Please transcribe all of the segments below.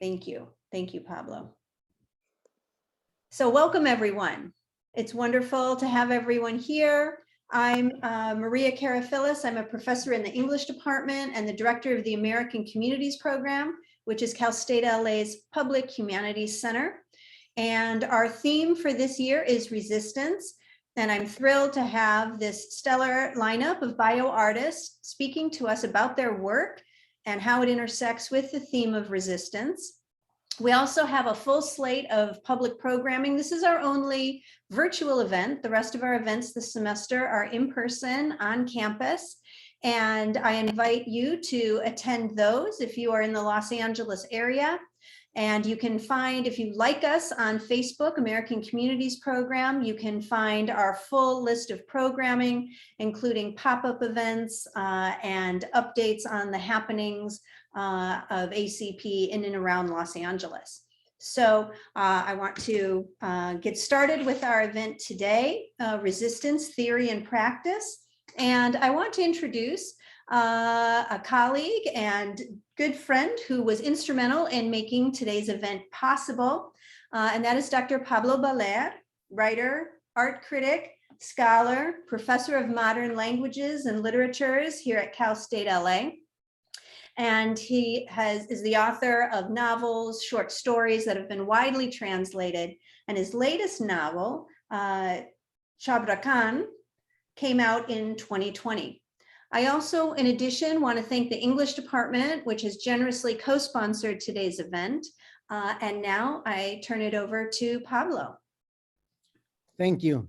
Thank you. Thank you, Pablo. So welcome, everyone. It's wonderful to have everyone here. I'm Maria Karafilis. I'm a professor in the English department and the director of the American Communities Program, which is Cal State LA's Public Humanities Center. And our theme for this year is resistance. And I'm thrilled to have this stellar lineup of bioartists speaking to us about their work and how it intersects with the theme of resistance. We also have a full slate of public programming. This is our only virtual event. The rest of our events this semester are in person on campus. And I invite you to attend those if you are in the Los Angeles area. And you can find, if you like us on Facebook, American Communities Program, you can find our full list of programming, including pop-up events and updates on the happenings of ACP in and around Los Angeles. So I want to get started with our event today, Resistance, Theory and Practice. And I want to introduce a colleague and good friend who was instrumental in making today's event possible. And that is Dr. Pablo Baler, writer, art critic, scholar, professor of modern languages and literatures here at Cal State LA. And he is the author of novels, short stories that have been widely translated. And his latest novel, Chabrakan, came out in 2020. I also, in addition, want to thank the English department, which has generously co-sponsored today's event. And now I turn it over to Pablo. Thank you,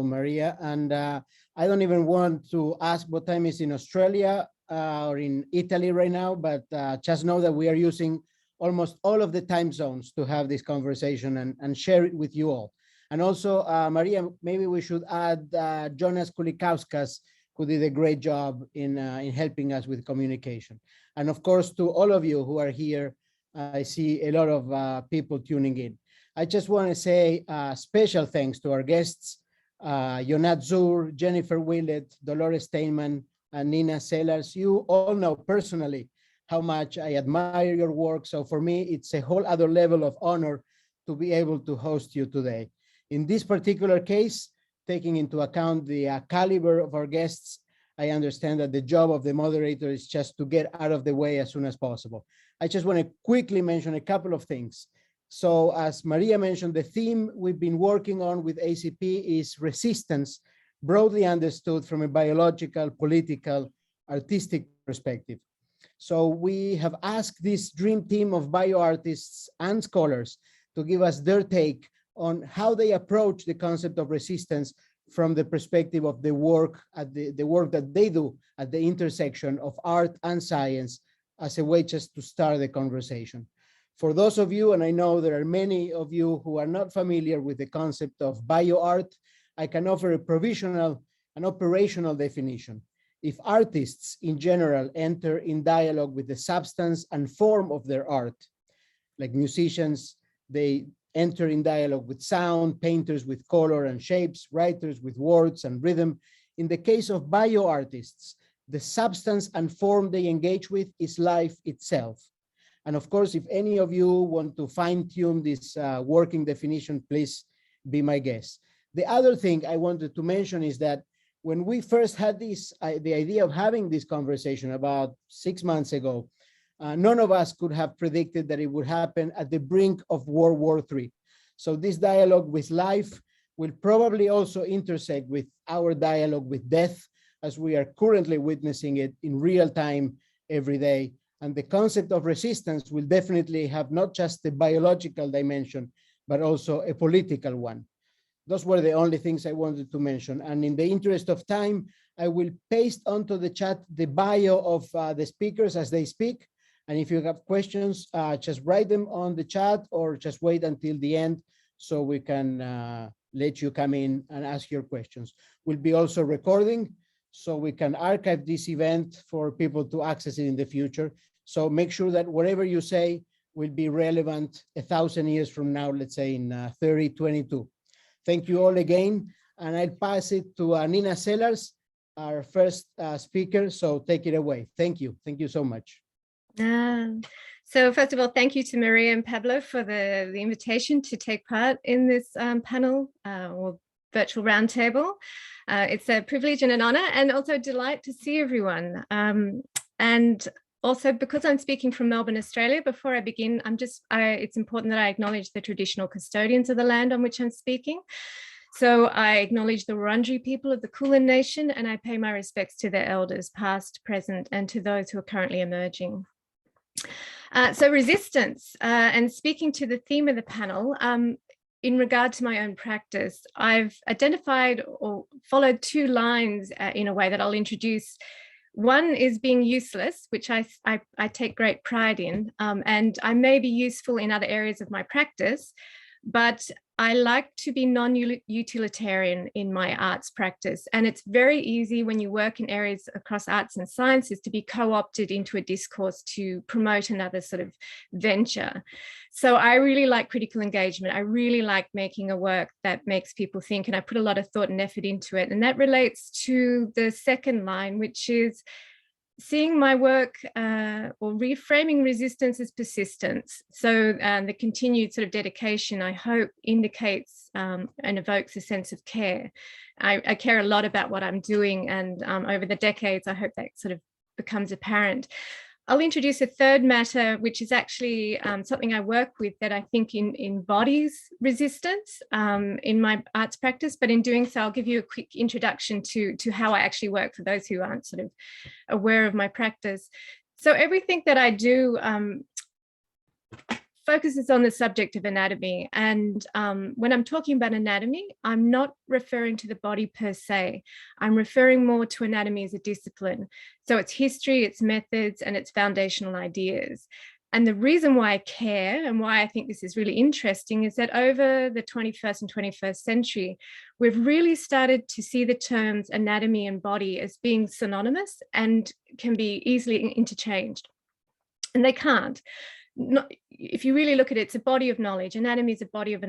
Maria. And I don't even want to ask what time is in Australia or in Italy right now, but just know that we are using almost all of the time zones to have this conversation and share it with you all. And also, Maria, maybe we should add Jonas Kulikauskas, who did a great job in helping us with communication. And of course, to all of you who are here, I see a lot of people tuning in. I just want to say special thanks to our guests, Ionat Zurr, Jennifer Willet, Dolores Steinman, and Nina Sellars. You all know personally how much I admire your work. So for me, it's a whole other level of honor to be able to host you today. In this particular case, taking into account the caliber of our guests, I understand that the job of the moderator is just to get out of the way as soon as possible. I just want to quickly mention a couple of things. So as Maria mentioned, the theme we've been working on with ACP is resistance, broadly understood from a biological, political, artistic perspective. So we have asked this dream team of bioartists and scholars to give us their take on how they approach the concept of resistance from the perspective of the work that they do at the intersection of art and science as a way just to start the conversation. For those of you, and I know there are many of you who are not familiar with the concept of bioart, I can offer a provisional and operational definition. If artists in general enter in dialogue with the substance and form of their art, like musicians, they enter in dialogue with sound, painters with color and shapes, writers with words and rhythm. In the case of bioartists, the substance and form they engage with is life itself. And of course, if any of you want to fine-tune this working definition, please be my guest. The other thing I wanted to mention is that when we first had this, the idea of having this conversation about 6 months ago, none of us could have predicted that it would happen at the brink of World War III. So this dialogue with life will probably also intersect with our dialogue with death, as we are currently witnessing it in real time every day. And the concept of resistance will definitely have not just a biological dimension, but also a political one. Those were the only things I wanted to mention. And in the interest of time, I will paste onto the chat the bio of the speakers as they speak. And if you have questions, just write them on the chat or just wait until the end so we can let you come in and ask your questions. We'll be also recording so we can archive this event for people to access it in the future. So make sure that whatever you say will be relevant 1,000 years from now, let's say in 3022. Thank you all again. And I'll pass it to Nina Sellars, our first speaker. So take it away. Thank you. Thank you so much. So first of all, thank you to Maria and Pablo for the invitation to take part in this panel or virtual roundtable. It's a privilege and an honor, and also a delight to see everyone. And also, because I'm speaking from Melbourne, Australia, before I begin, it's important that I acknowledge the traditional custodians of the land on which I'm speaking. So I acknowledge the Wurundjeri people of the Kulin Nation, and I pay my respects to their elders, past, present, and to those who are currently emerging. So resistance, and speaking to the theme of the panel, in regard to my own practice, I've identified or followed two lines in a way that I'll introduce. One is being useless, which I take great pride in, and I may be useful in other areas of my practice, but I like to be non-utilitarian in my arts practice. And it's very easy when you work in areas across arts and sciences to be co-opted into a discourse to promote another sort of venture. So I really like critical engagement. I really like making a work that makes people think, and I put a lot of thought and effort into it. And that relates to the second line, which is seeing my work or reframing resistance as persistence. So the continued sort of dedication, I hope, indicates and evokes a sense of care. I care a lot about what I'm doing, and over the decades, I hope that sort of becomes apparent. I'll introduce a third matter, which is actually something I work with that I think embodies resistance in my arts practice. But in doing so, I'll give you a quick introduction to how I actually work for those who aren't sort of aware of my practice. So everything that I do focuses on the subject of anatomy. And when I'm talking about anatomy, I'm not referring to the body per se. I'm referring more to anatomy as a discipline. So its history, its methods, and its foundational ideas. And the reason why I care and why I think this is really interesting is that over the 21st and 21st century, we've really started to see the terms anatomy and body as being synonymous and can be easily interchanged. And they can't. If you really look at it, it's a body of knowledge. Anatomy is a body of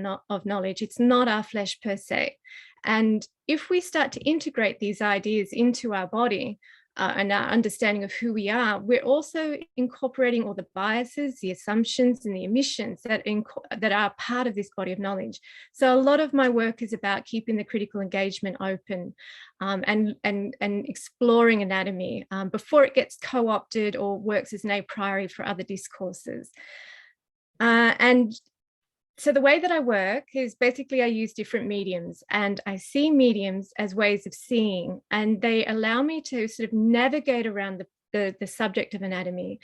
knowledge. It's not our flesh per se. And if we start to integrate these ideas into our body and our understanding of who we are, we're also incorporating all the biases, the assumptions, and the omissions that are part of this body of knowledge. So a lot of my work is about keeping the critical engagement open and exploring anatomy before it gets co-opted or works as an a priori for other discourses. And so the way that I work is basically I use different mediums, and I see mediums as ways of seeing, and they allow me to sort of navigate around the subject of anatomy.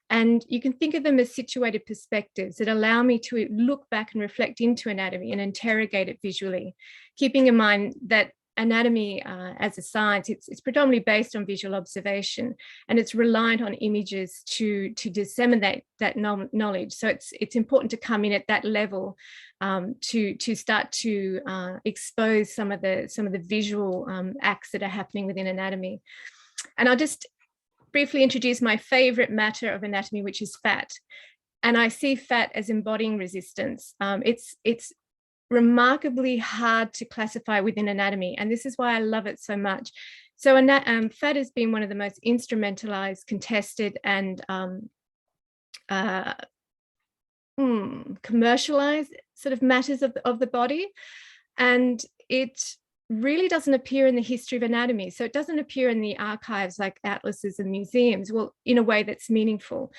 And you can think of them as situated perspectives that allow me to look back and reflect into anatomy and interrogate it visually, keeping in mind that anatomy as a science, it's predominantly based on visual observation, and it's reliant on images to disseminate that knowledge. So it's important to come in at that level to start to expose some of the visual acts that are happening within anatomy. And I'll just briefly introduce my favorite matter of anatomy, which is fat. And I see fat as embodying resistance. It's remarkably hard to classify within anatomy, and this is why I love it so much. So fat has been one of the most instrumentalized, contested, and commercialized sort of matters of the body, and it really doesn't appear in the history of anatomy. So it doesn't appear in the archives like atlases and museums, well, in a way that's meaningful.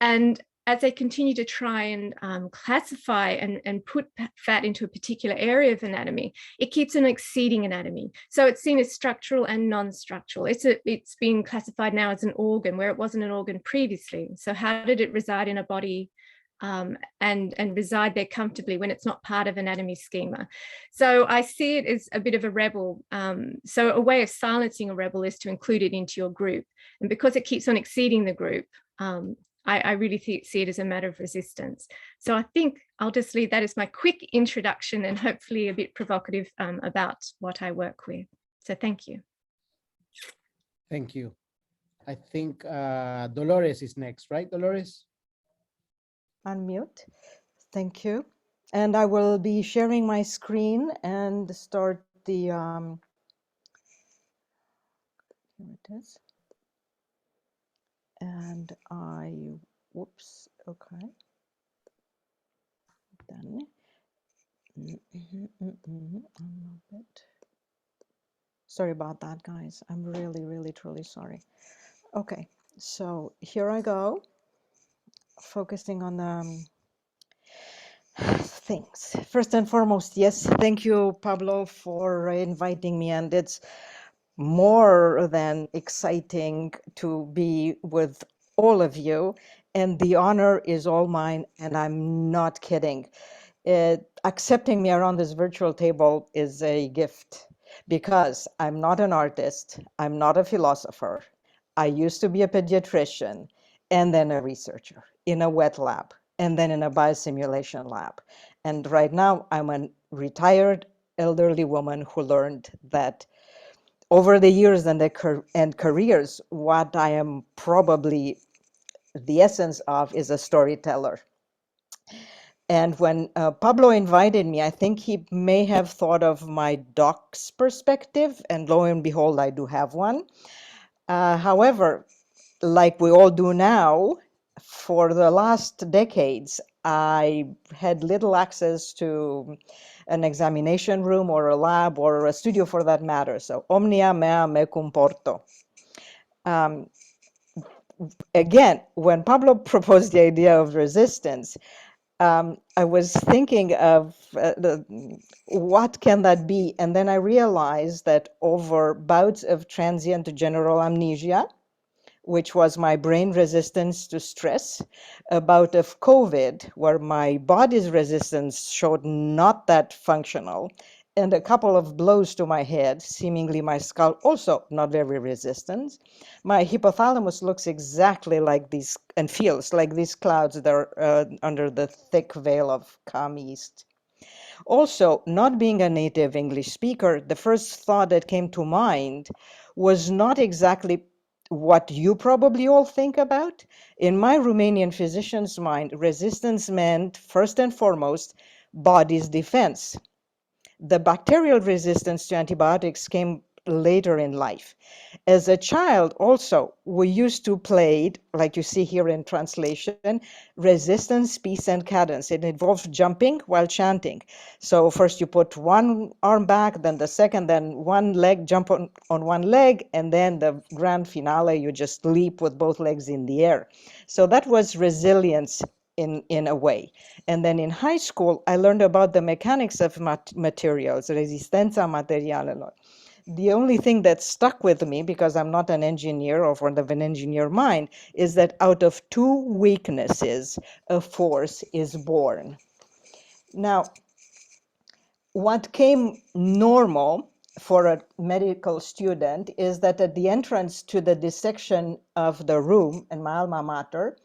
And as they continue to try and classify and put fat into a particular area of anatomy, it keeps on exceeding anatomy. So it's seen as structural and non-structural. It's been classified now as an organ where it wasn't an organ previously. So how did it reside in a body and reside there comfortably when it's not part of anatomy schema? So I see it as a bit of a rebel. So a way of silencing a rebel is to include it into your group. And because it keeps on exceeding the group, I really see it as a matter of resistance. So I think I'll just leave that as my quick introduction and hopefully a bit provocative about what I work with. So thank you. Thank you. I think Dolores is next, right, Dolores? Unmute. Thank you. And I will be sharing my screen and start the, here it is. And I Whoops, okay. Done. I'm a bit. Sorry about that, guys. I'm really, really, truly sorry. Okay, so here I go, focusing on things. First and foremost, yes, thank you, Pablo, for inviting me, and it's more than exciting to be with all of you, and the honor is all mine, and I'm not kidding. Accepting me around this virtual table is a gift because I'm not an artist, I'm not a philosopher. I used to be a pediatrician and then a researcher in a wet lab and then in a biosimulation lab. And right now I'm a retired elderly woman who learned that over the years and careers, what I am probably the essence of is a storyteller. And when Pablo invited me, I think he may have thought of my doc's perspective, and lo and behold, I do have one. However, like we all do now, for the last decades, I had little access to an examination room or a lab or a studio for that matter. So omnia mea me comporto. Again, when Pablo proposed the idea of resistance, I was thinking of what can that be? And then I realized that over bouts of transient general amnesia, which was my brain resistance to stress, a bout of COVID, where my body's resistance showed not that functional, and a couple of blows to my head, seemingly my skull also not very resistant. My hypothalamus looks exactly like these and feels like these clouds that are under the thick veil of calm east. Also, not being a native English speaker, the first thought that came to mind was not exactly what you probably all think about. In my Romanian physician's mind, resistance meant, first and foremost, body's defense. The bacterial resistance to antibiotics came later in life. As a child, also, we used to play, like you see here in translation, resistance, peace, and cadence. It involves jumping while chanting. So first you put one arm back, then the second, then one leg, jump on one leg, and then the grand finale, you just leap with both legs in the air. So that was resilience in a way. And then in high school, I learned about the mechanics of materials, resistenza materiale. The only thing that stuck with me, because I'm not an engineer or from an engineer mind, is that out of two weaknesses, a force is born. Now, what came normal for a medical student is that at the entrance to the dissection of the room in my alma mater,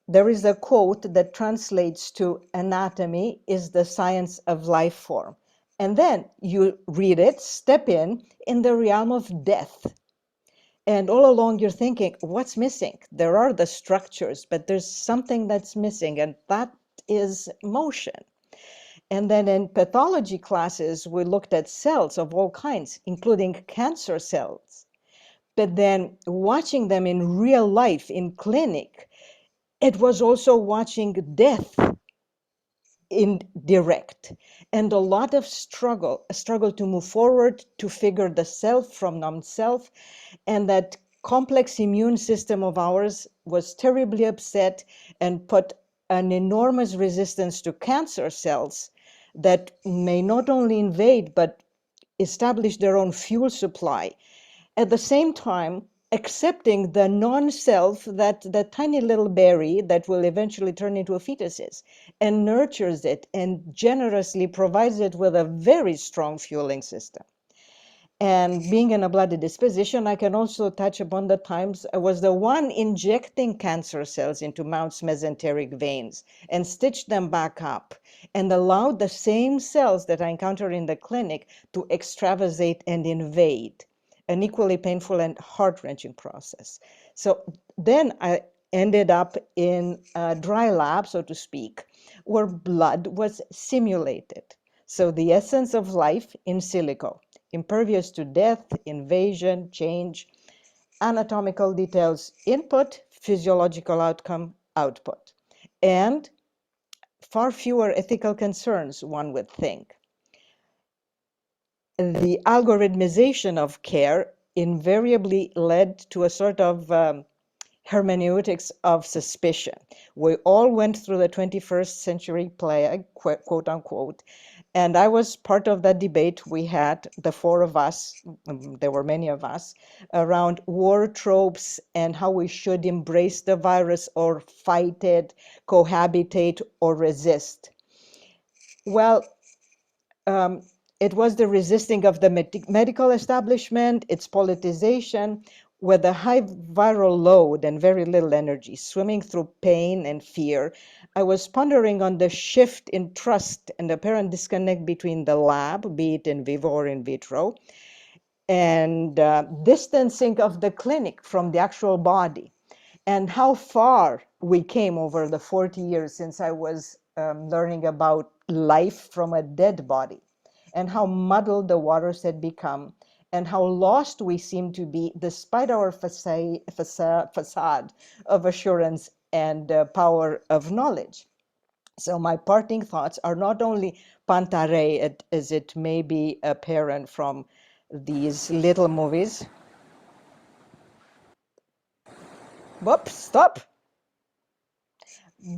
there is a quote that translates to anatomy is the science of life form. And then you read it, step in the realm of death. And all along you're thinking, what's missing? There are the structures, but there's something that's missing, and that is motion. And then in pathology classes, we looked at cells of all kinds, including cancer cells. But then watching them in real life in clinic, it was also watching death in direct, and a lot of struggle to move forward, to figure the self from non-self, and that complex immune system of ours was terribly upset and put an enormous resistance to cancer cells that may not only invade, but establish their own fuel supply. At the same time, accepting the non-self, that the tiny little berry that will eventually turn into a fetus is, and nurtures it and generously provides it with a very strong fueling system. And being in a bloody disposition, I can also touch upon the times I was the one injecting cancer cells into mouse mesenteric veins and stitched them back up and allowed the same cells that I encounter in the clinic to extravasate and invade. An equally painful and heart-wrenching process. So then I ended up in a dry lab, so to speak, where blood was simulated. So the essence of life in silico, impervious to death, invasion, change, anatomical details, input, physiological outcome, output, and far fewer ethical concerns, one would think. The algorithmization of care invariably led to a sort of hermeneutics of suspicion. We all went through the 21st century plague, quote unquote, and I was part of that debate we had, the four of us, there were many of us, around war tropes and how we should embrace the virus or fight it, cohabitate, or resist. Well, it was the resisting of the medical establishment, its politicization, with a high viral load and very little energy, swimming through pain and fear. I was pondering on the shift in trust and apparent disconnect between the lab, be it in vivo or in vitro, and distancing of the clinic from the actual body, and how far we came over the 40 years since I was learning about life from a dead body, and how muddled the waters had become, and how lost we seem to be despite our facade of assurance and power of knowledge. So my parting thoughts are not only pantare, as it may be apparent from these little movies. Whoops, stop.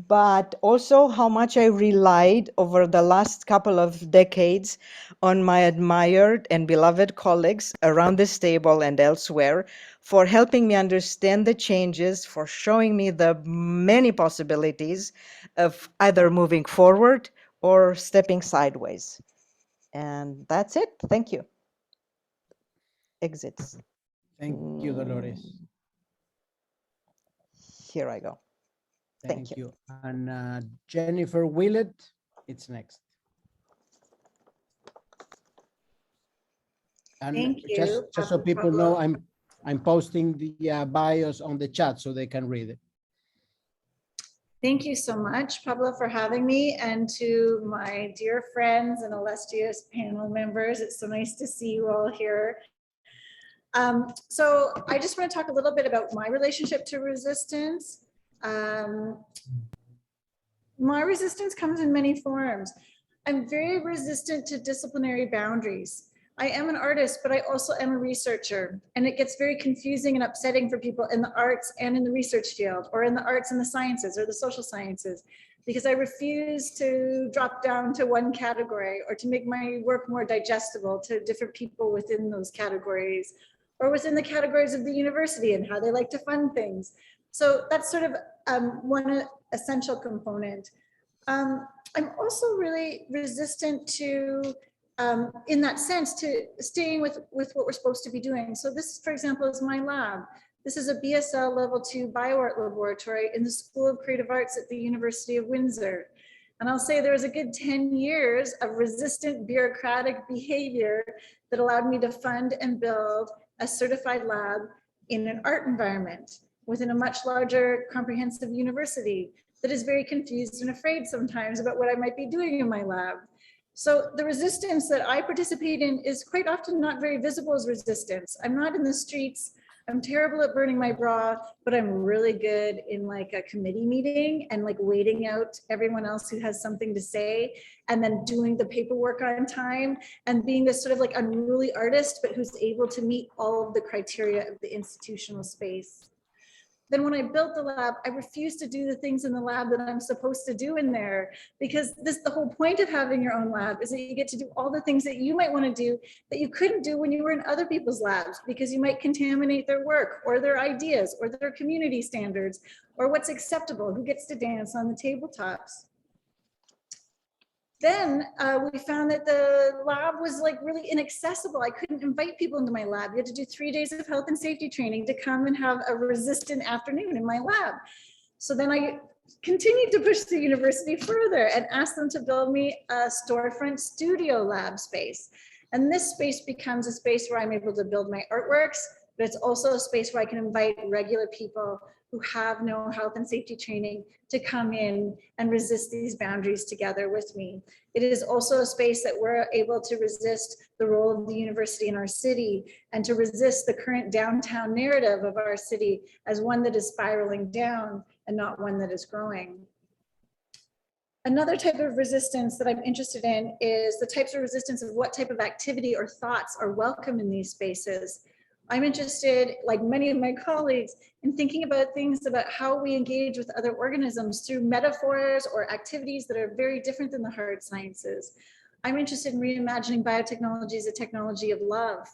But also how much I relied over the last couple of decades on my admired and beloved colleagues around this table and elsewhere for helping me understand the changes, for showing me the many possibilities of either moving forward or stepping sideways. And that's it. Thank you. Exits. Thank you, Dolores. Here I go. Thank you. And Jennifer Willet, it's next. And Thank you, just so people Pablo. know, I'm posting the bios on the chat so they can read it. Thank you so much, Pablo, for having me, and to my dear friends and illustrious panel members. It's so nice to see you all here. So I just want to talk a little bit about my relationship to resistance. My resistance comes in many forms. I'm very resistant to disciplinary boundaries. I am an artist, but I also am a researcher, and it gets very confusing and upsetting for people in the arts and in the research field, or in the arts and the sciences or the social sciences, because I refuse to drop down to one category or to make my work more digestible to different people within those categories, or within the categories of the university and how they like to fund things. So that's sort of one essential component. I'm also really resistant to, in that sense, to staying with what we're supposed to be doing. So this, for example, is my lab. This is a BSL Level 2 Bioart laboratory in the School of Creative Arts at the University of Windsor. And I'll say there was a good 10 years of resistant bureaucratic behavior that allowed me to fund and build a certified lab in an art environment within a much larger comprehensive university that is very confused and afraid sometimes about what I might be doing in my lab. So the resistance that I participate in is quite often not very visible as resistance. I'm not in the streets. I'm terrible at burning my bra, but I'm really good in like a committee meeting and like waiting out everyone else who has something to say, and then doing the paperwork on time, and being this sort of like unruly artist, but who's able to meet all of the criteria of the institutional space. Then when I built the lab, I refused to do the things in the lab that I'm supposed to do in there, because the whole point of having your own lab is that you get to do all the things that you might want to do that you couldn't do when you were in other people's labs, because you might contaminate their work or their ideas or their community standards or what's acceptable, who gets to dance on the tabletops. Then we found that the lab was like really inaccessible. I couldn't invite people into my lab. You had to do 3 days of health and safety training to come and have a resistant afternoon in my lab. So then I continued to push the university further and asked them to build me a storefront studio lab space. And this space becomes a space where I'm able to build my artworks, but it's also a space where I can invite regular people who have no health and safety training to come in and resist these boundaries together with me. It is also a space that we're able to resist the role of the university in our city, and to resist the current downtown narrative of our city as one that is spiraling down, and not one that is growing. Another type of resistance that I'm interested in is the types of resistance of what type of activity or thoughts are welcome in these spaces. I'm interested, like many of my colleagues, in thinking about things about how we engage with other organisms through metaphors or activities that are very different than the hard sciences. I'm interested in reimagining biotechnology as a technology of love,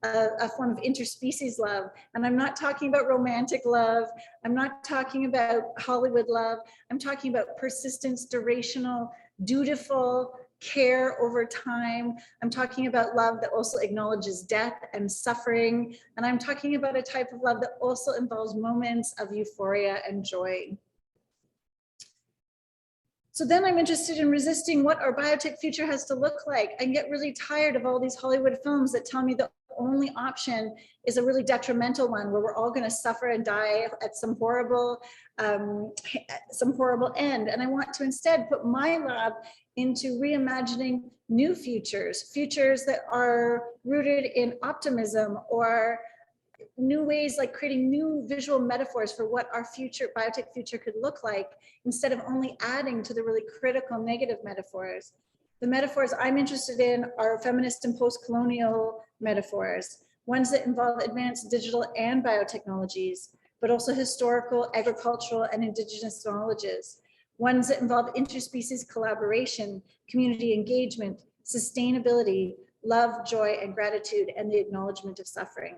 a form of interspecies love. And I'm not talking about romantic love. I'm not talking about Hollywood love. I'm talking about persistence, durational, dutiful care over time. I'm talking about love that also acknowledges death and suffering. And I'm talking about a type of love that also involves moments of euphoria and joy. So then I'm interested in resisting what our biotech future has to look like. I get really tired of all these Hollywood films that tell me the only option is a really detrimental one where we're all going to suffer and die at some horrible end. And I want to instead put my lab into reimagining new futures, futures that are rooted in optimism or new ways, like creating new visual metaphors for what our future, biotech future could look like, instead of only adding to the really critical negative metaphors. The metaphors I'm interested in are feminist and post-colonial metaphors, ones that involve advanced digital and biotechnologies, but also historical, agricultural, and indigenous knowledges, ones that involve interspecies collaboration, community engagement, sustainability, love, joy, and gratitude, and the acknowledgement of suffering.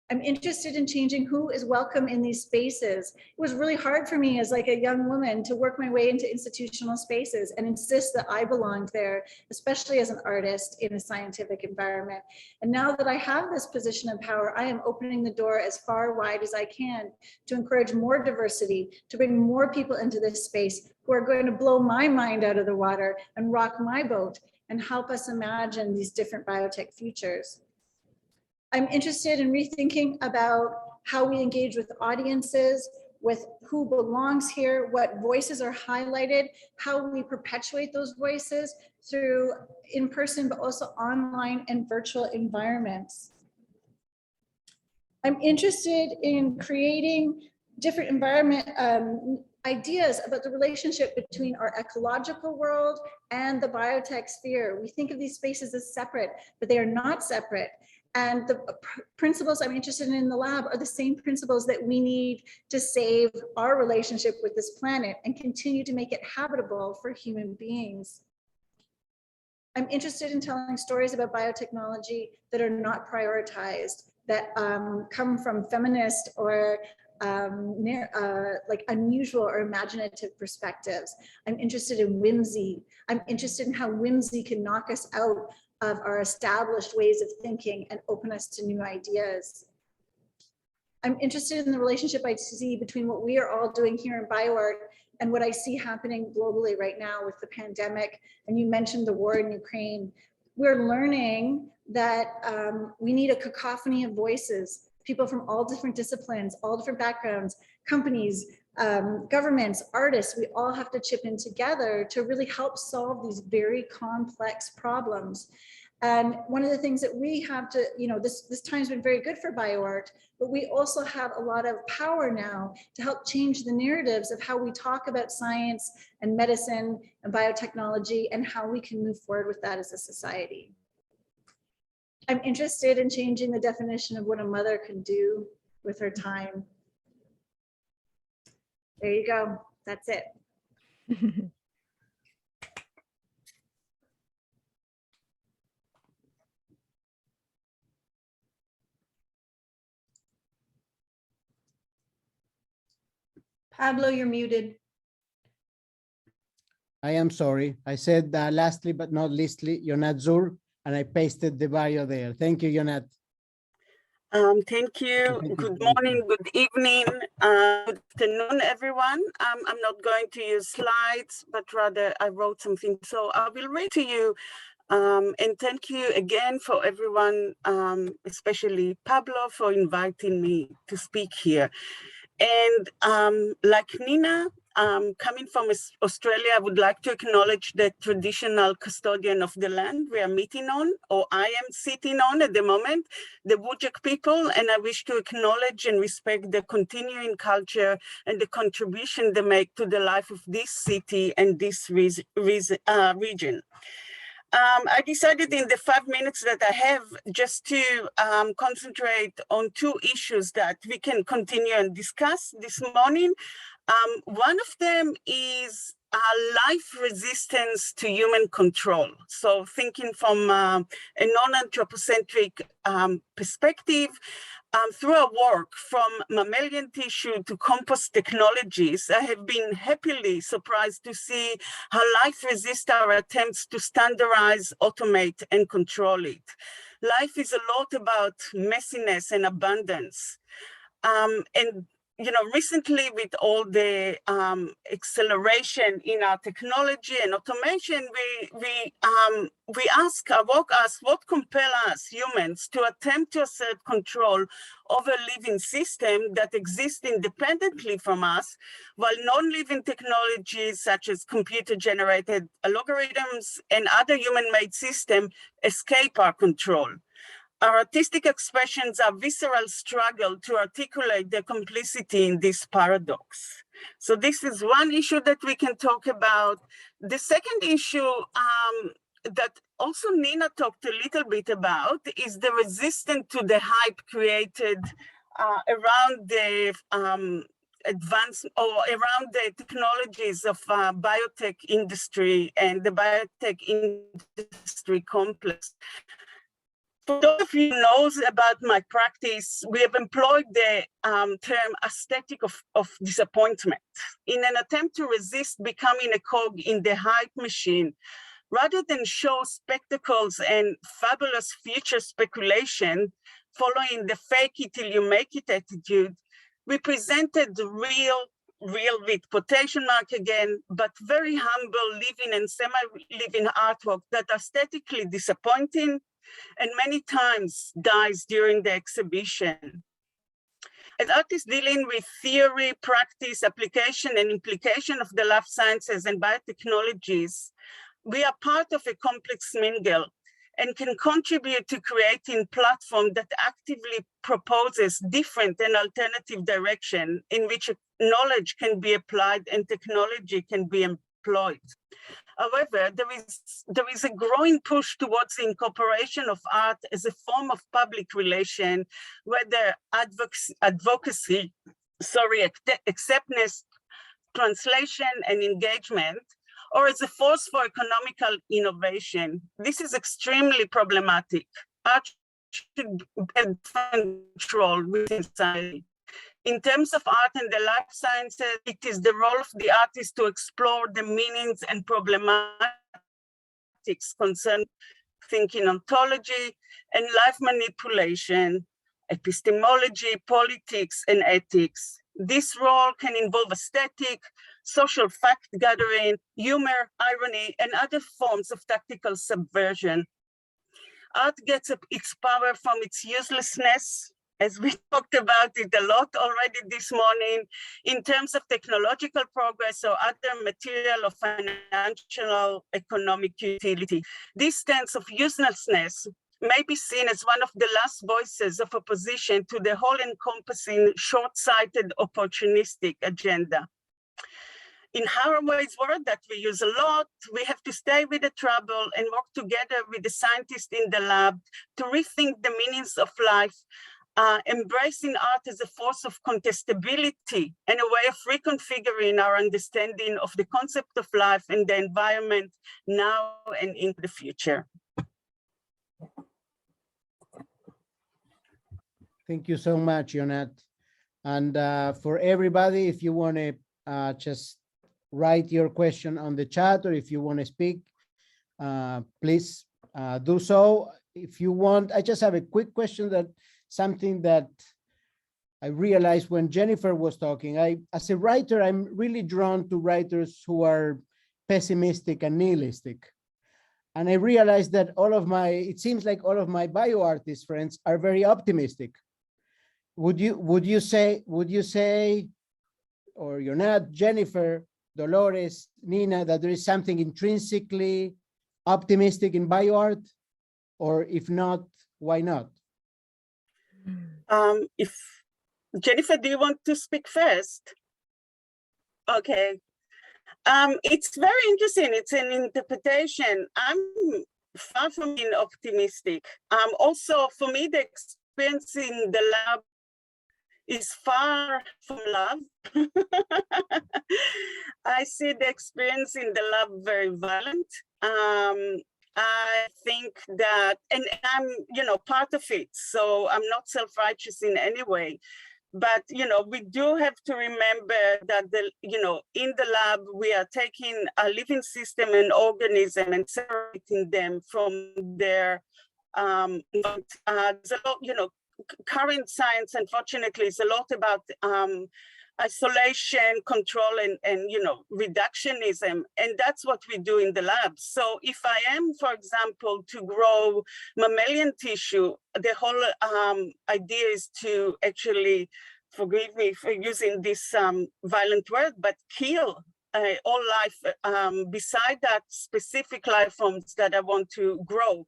I'm interested in changing who is welcome in these spaces. It was really hard for me as like a young woman to work my way into institutional spaces and insist that I belonged there, especially as an artist in a scientific environment. And now that I have this position of power, I am opening the door as far wide as I can to encourage more diversity, to bring more people into this space who are going to blow my mind out of the water and rock my boat and help us imagine these different biotech futures. I'm interested in rethinking about how we engage with audiences, with who belongs here, what voices are highlighted, how we perpetuate those voices through in-person, but also online and virtual environments. I'm interested in creating different environment ideas about the relationship between our ecological world and the biotech sphere. We think of these spaces as separate, but they are not separate. And the principles I'm interested in the lab are the same principles that we need to save our relationship with this planet and continue to make it habitable for human beings. I'm interested in telling stories about biotechnology that are not prioritized, that come from feminist or like unusual or imaginative perspectives. I'm interested in whimsy. I'm interested in how whimsy can knock us out of our established ways of thinking and open us to new ideas. I'm interested in the relationship I see between what we are all doing here in Bioart and what I see happening globally right now with the pandemic. And you mentioned the war in Ukraine. We're learning that we need a cacophony of voices, people from all different disciplines, all different backgrounds, companies, governments, artists. We all have to chip in together to really help solve these very complex problems. And one of the things that we have to, this time's been very good for Bioart, but we also have a lot of power now to help change the narratives of how we talk about science and medicine and biotechnology and how we can move forward with that as a society. I'm interested in changing the definition of what a mother can do with her time. There you go. That's it. Pablo, you're muted. I am sorry. I said lastly but not leastly, Ionat Zurr, and I pasted the bio there. Thank you, Ionat. Thank you. Good morning, good evening, good afternoon, everyone. I'm not going to use slides, but rather I wrote something. So I will read to you. And thank you again for everyone, especially Pablo, for inviting me to speak here. And like Nina, Coming from Australia, I would like to acknowledge the traditional custodian of the land we are meeting on, or I am sitting on at the moment, the Whadjuk people, and I wish to acknowledge and respect the continuing culture and the contribution they make to the life of this city and this region. I decided in the 5 minutes that I have just to concentrate on two issues that we can continue and discuss this morning. One of them is life resistance to human control. So thinking from a non-anthropocentric perspective, through our work from mammalian tissue to compost technologies, I have been happily surprised to see how life resists our attempts to standardize, automate, and control it. Life is a lot about messiness and abundance. And recently with all the acceleration in our technology and automation, we ask what compels us humans to attempt to assert control over living systems that exist independently from us, while non-living technologies such as computer-generated algorithms and other human-made systems escape our control. Our artistic expressions are visceral struggle to articulate the complicity in this paradox. So this is one issue that we can talk about. The second issue that also Nina talked a little bit about is the resistance to the hype created around the around the technologies of biotech industry and the biotech industry complex. For those of you who knows about my practice, we have employed the term aesthetic of disappointment in an attempt to resist becoming a cog in the hype machine. Rather than show spectacles and fabulous future speculation following the fake it till you make it attitude, we presented the real with quotation mark again, but very humble living and semi-living artwork that are aesthetically disappointing and many times dies during the exhibition. As artists dealing with theory, practice, application, and implication of the life sciences and biotechnologies, we are part of a complex mingle and can contribute to creating a platform that actively proposes different and alternative direction in which knowledge can be applied and technology can be employed. However, there is a growing push towards the incorporation of art as a form of public relation, whether advocacy, acceptance, translation, and engagement, or as a force for economical innovation. This is extremely problematic. Art should have control within society. In terms of art and the life sciences, it is the role of the artist to explore the meanings and problematics concerning thinking ontology and life manipulation, epistemology, politics, and ethics. This role can involve aesthetic, social fact gathering, humor, irony, and other forms of tactical subversion. Art gets its power from its uselessness, as we talked about it a lot already this morning, in terms of technological progress or other material or financial economic utility. This sense of uselessness may be seen as one of the last voices of opposition to the whole-encompassing, short-sighted, opportunistic agenda. In Haraway's word that we use a lot, we have to stay with the trouble and work together with the scientists in the lab to rethink the meanings of life, embracing art as a force of contestability and a way of reconfiguring our understanding of the concept of life and the environment now and into the future. Thank you so much, Ionat. And for everybody, if you want to just write your question on the chat, or if you want to speak, please do so. If you want, I just have a quick question, that something that I realized when Jennifer was talking. As a writer, I'm really drawn to writers who are pessimistic and nihilistic. And I realized that it seems like all of my bioartist friends are very optimistic. Would you say or Ionat, Jennifer, Dolores, Nina, that there is something intrinsically optimistic in bioart? Or if not, why not? If Jennifer, do you want to speak first? Okay. It's very interesting. It's an interpretation. I'm far from being optimistic. Also, for me, the experience in the lab is far from love. I see the experience in the lab very violent. I think that, and I'm, part of it. So I'm not self-righteous in any way. But, we do have to remember that, in the lab, we are taking a living system and organism and separating them from their, there's a lot, current science, unfortunately, is a lot about isolation, control, and reductionism. And that's what we do in the lab. So if I am, for example, to grow mammalian tissue, the whole idea is to actually, forgive me for using this violent word, but kill all life beside that specific life forms that I want to grow.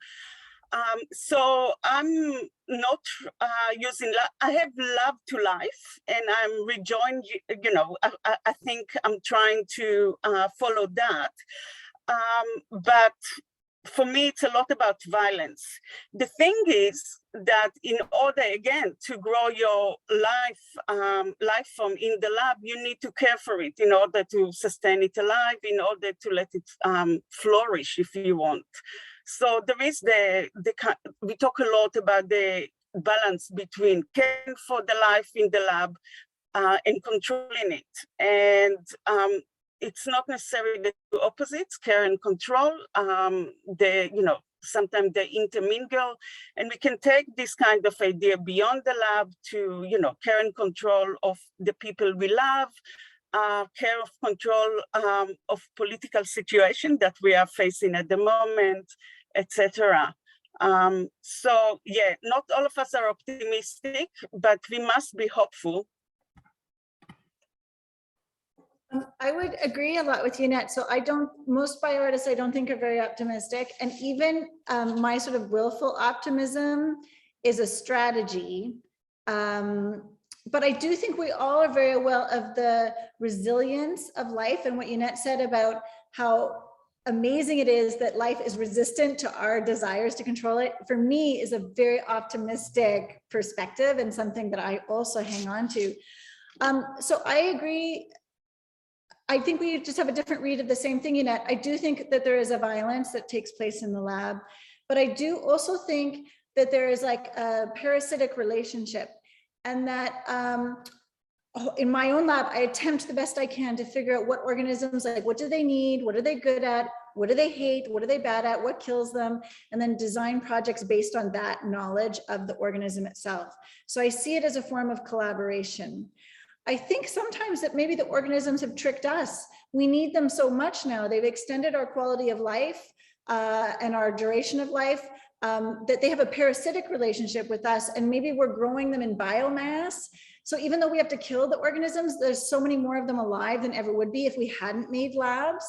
So I'm not using, I have love to life, and I'm rejoined, I think I'm trying to follow that. But for me, it's a lot about violence. The thing is that in order, again, to grow your life form in the lab, you need to care for it in order to sustain it alive, in order to let it flourish, if you want. So there is we talk a lot about the balance between caring for the life in the lab and controlling it. And it's not necessarily the two opposites, care and control. Sometimes they intermingle, and we can take this kind of idea beyond the lab to, care and control of the people we love, care of control of political situation that we are facing at the moment, etc. So yeah, not all of us are optimistic, but we must be hopeful. I would agree a lot with you, Nat. So most bioartists I don't think are very optimistic. And even my sort of willful optimism is a strategy. But I do think we all are very well of the resilience of life, and what Ionat said about how amazing it is that life is resistant to our desires to control it, for me is a very optimistic perspective and something that I also hang on to. So I agree. I think we just have a different read of the same thing, Ionat. I do think that there is a violence that takes place in the lab, but I do also think that there is like a parasitic relationship, and that in my own lab, I attempt the best I can to figure out what organisms, like what do they need, what are they good at, what do they hate, what are they bad at, what kills them, and then design projects based on that knowledge of the organism itself. So I see it as a form of collaboration. I think sometimes that maybe the organisms have tricked us. We need them so much now. They've extended our quality of life and our duration of life, that they have a parasitic relationship with us, and maybe we're growing them in biomass. So even though we have to kill the organisms, there's so many more of them alive than ever would be if we hadn't made labs.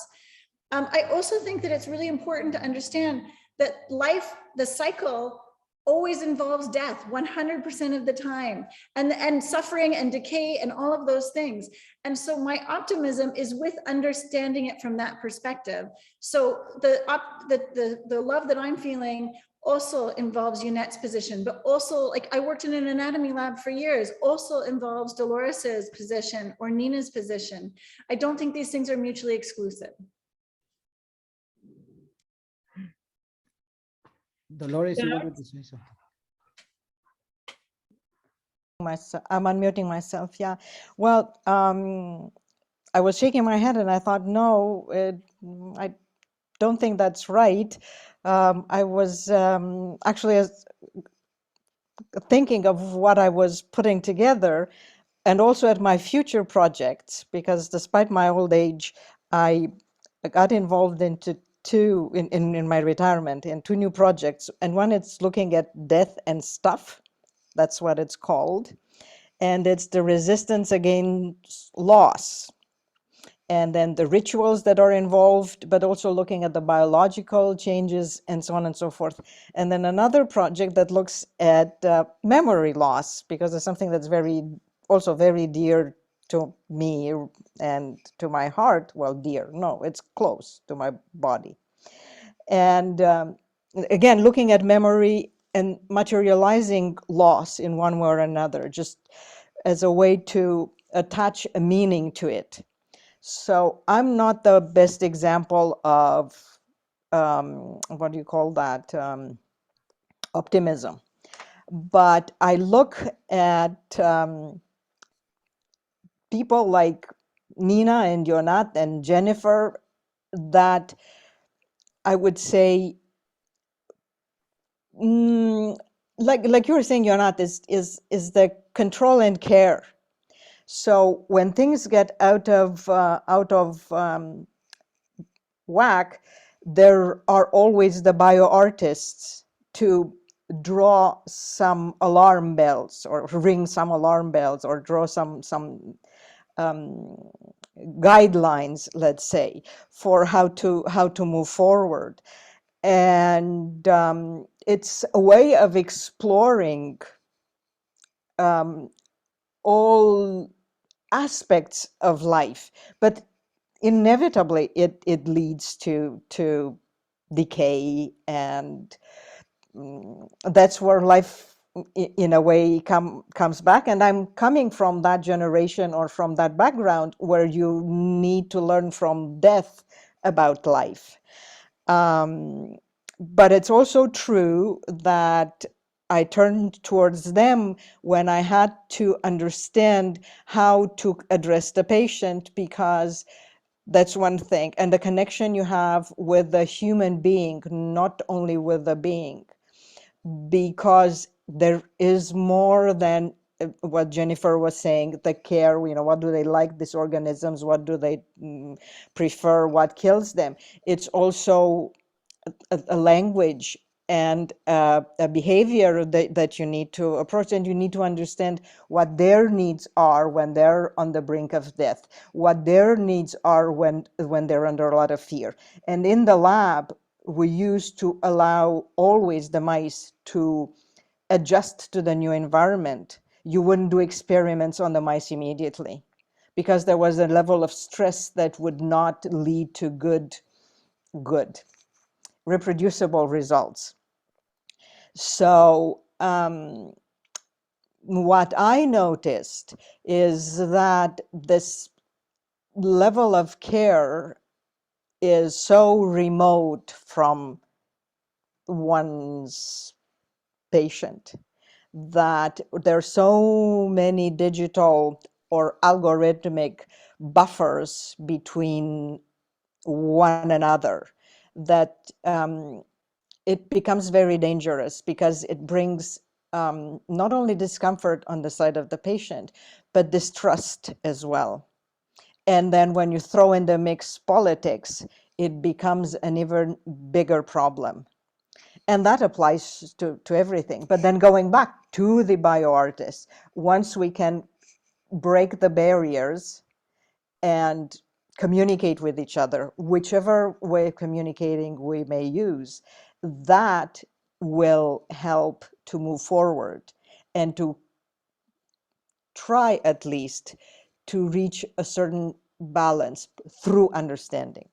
I also think that it's really important to understand that life, the cycle, always involves death 100% of the time, and suffering and decay and all of those things. And so my optimism is with understanding it from that perspective. So the love that I'm feeling also involves Ionat's position, but also, like, I worked in an anatomy lab for years, also involves Dolores's position or Nina's position. I don't think these things are mutually exclusive. Dolores, you wanted to say something? I'm unmuting myself. Yeah. Well, I was shaking my head and I thought, no, I don't think that's right. I was actually thinking of what I was putting together, and also at my future projects, because despite my old age, I got involved into in my retirement in 2 new projects, and one it's looking at death and stuff. That's what it's called. and it's the resistance against loss. And then the rituals that are involved, but also looking at the biological changes and so on and so forth. And then another project that looks at memory loss, because it's something that's also very dear to me and to my heart. Well, dear, no, it's close to my body. And again, looking at memory and materializing loss in one way or another, just as a way to attach a meaning to it. So I'm not the best example of, what do you call that, optimism. But I look at people like Nina and Ionat and Jennifer that I would say, like you were saying, Ionat, is the control and care. So when things get out of whack, there are always the bioartists to draw some alarm bells or ring some alarm bells or draw some guidelines, let's say, for how to move forward. And it's a way of exploring all aspects of life, but inevitably it leads to decay, and that's where life in a way comes back. And I'm coming from that generation or from that background where you need to learn from death about life. But it's also true that I turned towards them when I had to understand how to address the patient, because that's one thing. And the connection you have with the human being, not only with the being, because there is more than what Jennifer was saying, the care, what do they like, these organisms, what do they prefer, what kills them. It's also a language and a behavior that you need to approach, and you need to understand what their needs are when they're on the brink of death, what their needs are when they're under a lot of fear. And in the lab, we used to allow always the mice to adjust to the new environment. You wouldn't do experiments on the mice immediately, because there was a level of stress that would not lead to good reproducible results. So what I noticed is that this level of care is so remote from one's patient that there's so many digital or algorithmic buffers between one another that it becomes very dangerous, because it brings not only discomfort on the side of the patient, but distrust as well. And then when you throw in the mix politics, it becomes an even bigger problem. And that applies to everything. But then going back to the bioartists, once we can break the barriers and communicate with each other, whichever way of communicating we may use, that will help to move forward and to try at least to reach a certain balance through understanding.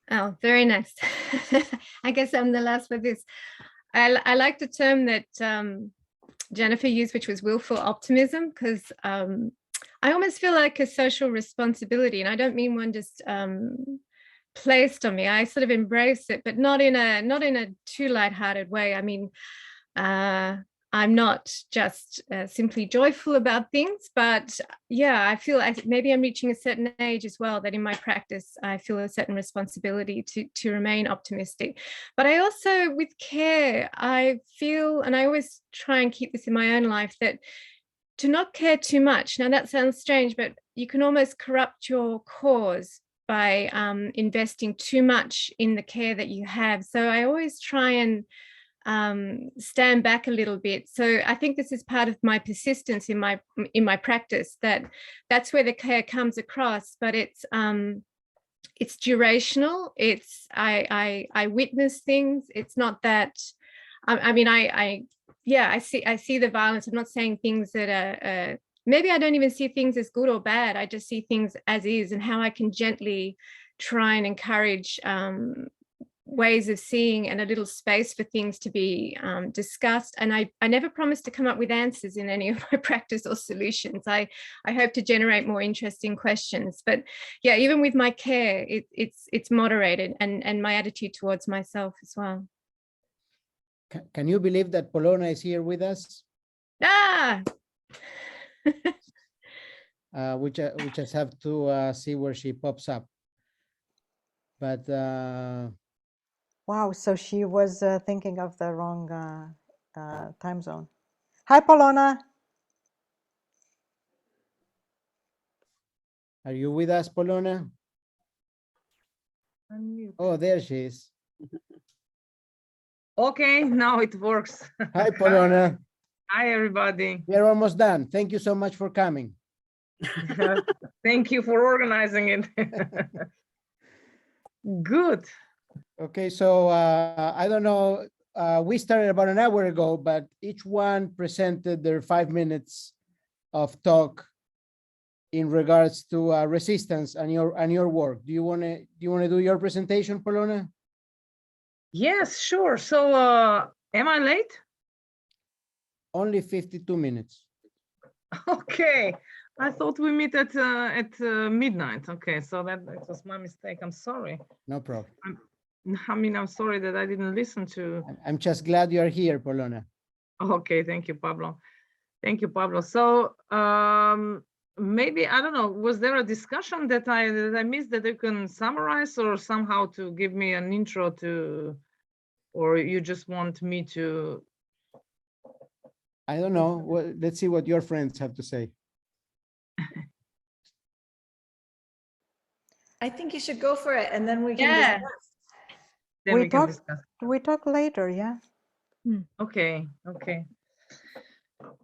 Oh, very nice. I guess I'm the last for this. I like the term that Jennifer used, which was willful optimism, because I almost feel like a social responsibility, and I don't mean one just placed on me. I sort of embrace it, but not in a too lighthearted way. I mean, I'm not just simply joyful about things, but yeah, I feel like maybe I'm reaching a certain age as well, that in my practice, I feel a certain responsibility to remain optimistic. But I also, with care, I feel, and I always try and keep this in my own life, that to not care too much. Now that sounds strange, but you can almost corrupt your cause by investing too much in the care that you have. So I always try and stand back a little bit. So I think this is part of my persistence in my practice, that's where the care comes across, but it's durational. It's I witness things. It's not that I mean I see the violence. I'm not saying things that are maybe I don't even see things as good or bad. I just see things as is, and how I can gently try and encourage ways of seeing and a little space for things to be discussed. And I never promise to come up with answers in any of my practice or solutions. I hope to generate more interesting questions. But yeah, even with my care, it's moderated, and my attitude towards myself as well. Can you believe that Polona is here with us? Ah! We just have to see where she pops up. But Wow, so she was thinking of the wrong time zone. Hi, Polona. are you with us, Polona? Oh, there she is. Okay, now it works. Hi, Polona. Hi, everybody. We are almost done. Thank you so much for coming. Thank you for organizing it. Good. Okay, so I don't know, we started about an hour ago, but each one presented their 5 minutes of talk in regards to resistance and your work. Do you want to do your presentation, Polona? Yes, sure. So am I late? Only 52 minutes. Okay. I thought we meet at midnight. Okay, so that was my mistake. I'm sorry. No problem. I'm sorry that I didn't listen to. I'm just glad you are here, Polona. Okay, thank you, Pablo. Thank you, Pablo. So maybe, I don't know, was there a discussion that I missed that you can summarize, or somehow to give me an intro to, or you just want me to? I don't know. Well, let's see what your friends have to say. I think you should go for it, and then we can Yeah. discuss. Then we can discuss. We talk later, yeah. Okay, okay.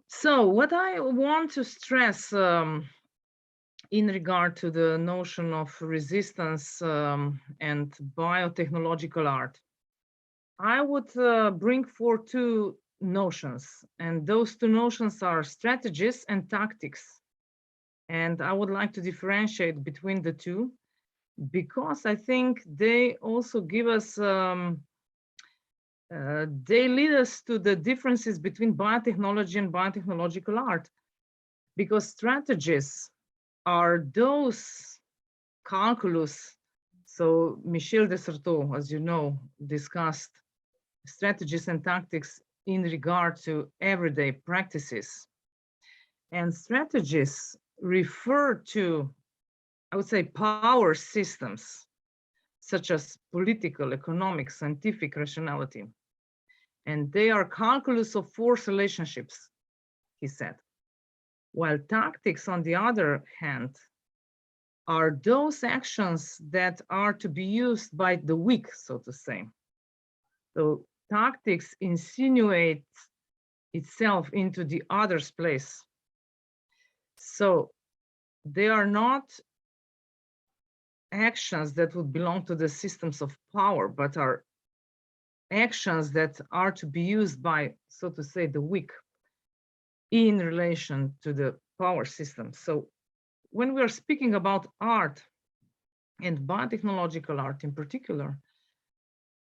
So what I want to stress in regard to the notion of resistance and biotechnological art, I would bring forth two notions, and those two notions are strategies and tactics. And I would like to differentiate between the two, because I think they also give us, they lead us to the differences between biotechnology and biotechnological art, because strategies are those calculus. So Michel Desserteau, as you know, discussed strategies and tactics in regard to everyday practices. And strategies refer to, I would say, power systems, such as political, economic, scientific rationality. And they are calculus of force relationships, he said. While tactics, on the other hand, are those actions that are to be used by the weak, so to say. So tactics insinuate itself into the other's place. So they are not actions that would belong to the systems of power, but are actions that are to be used by, so to say, the weak in relation to the power system. So when we are speaking about art, and biotechnological art in particular,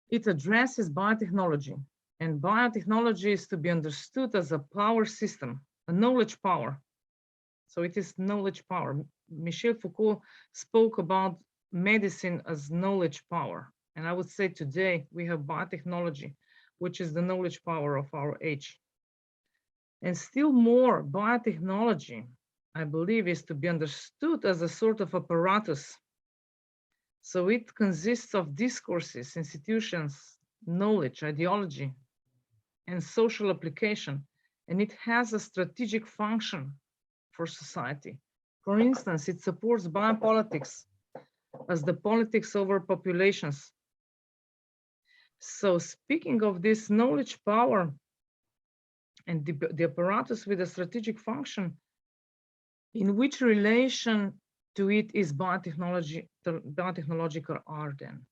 it addresses biotechnology. And biotechnology is to be understood as a power system, a knowledge power. So it is knowledge power. Michel Foucault spoke about medicine as knowledge power. And I would say today we have biotechnology, which is the knowledge power of our age. And still more, biotechnology, I believe, is to be understood as a sort of apparatus. So it consists of discourses, institutions, knowledge, ideology, and social application. And it has a strategic function for society. For instance, it supports biopolitics as the politics over populations. So speaking of this knowledge power and the apparatus with a strategic function, in which relation to it is biotechnological art then?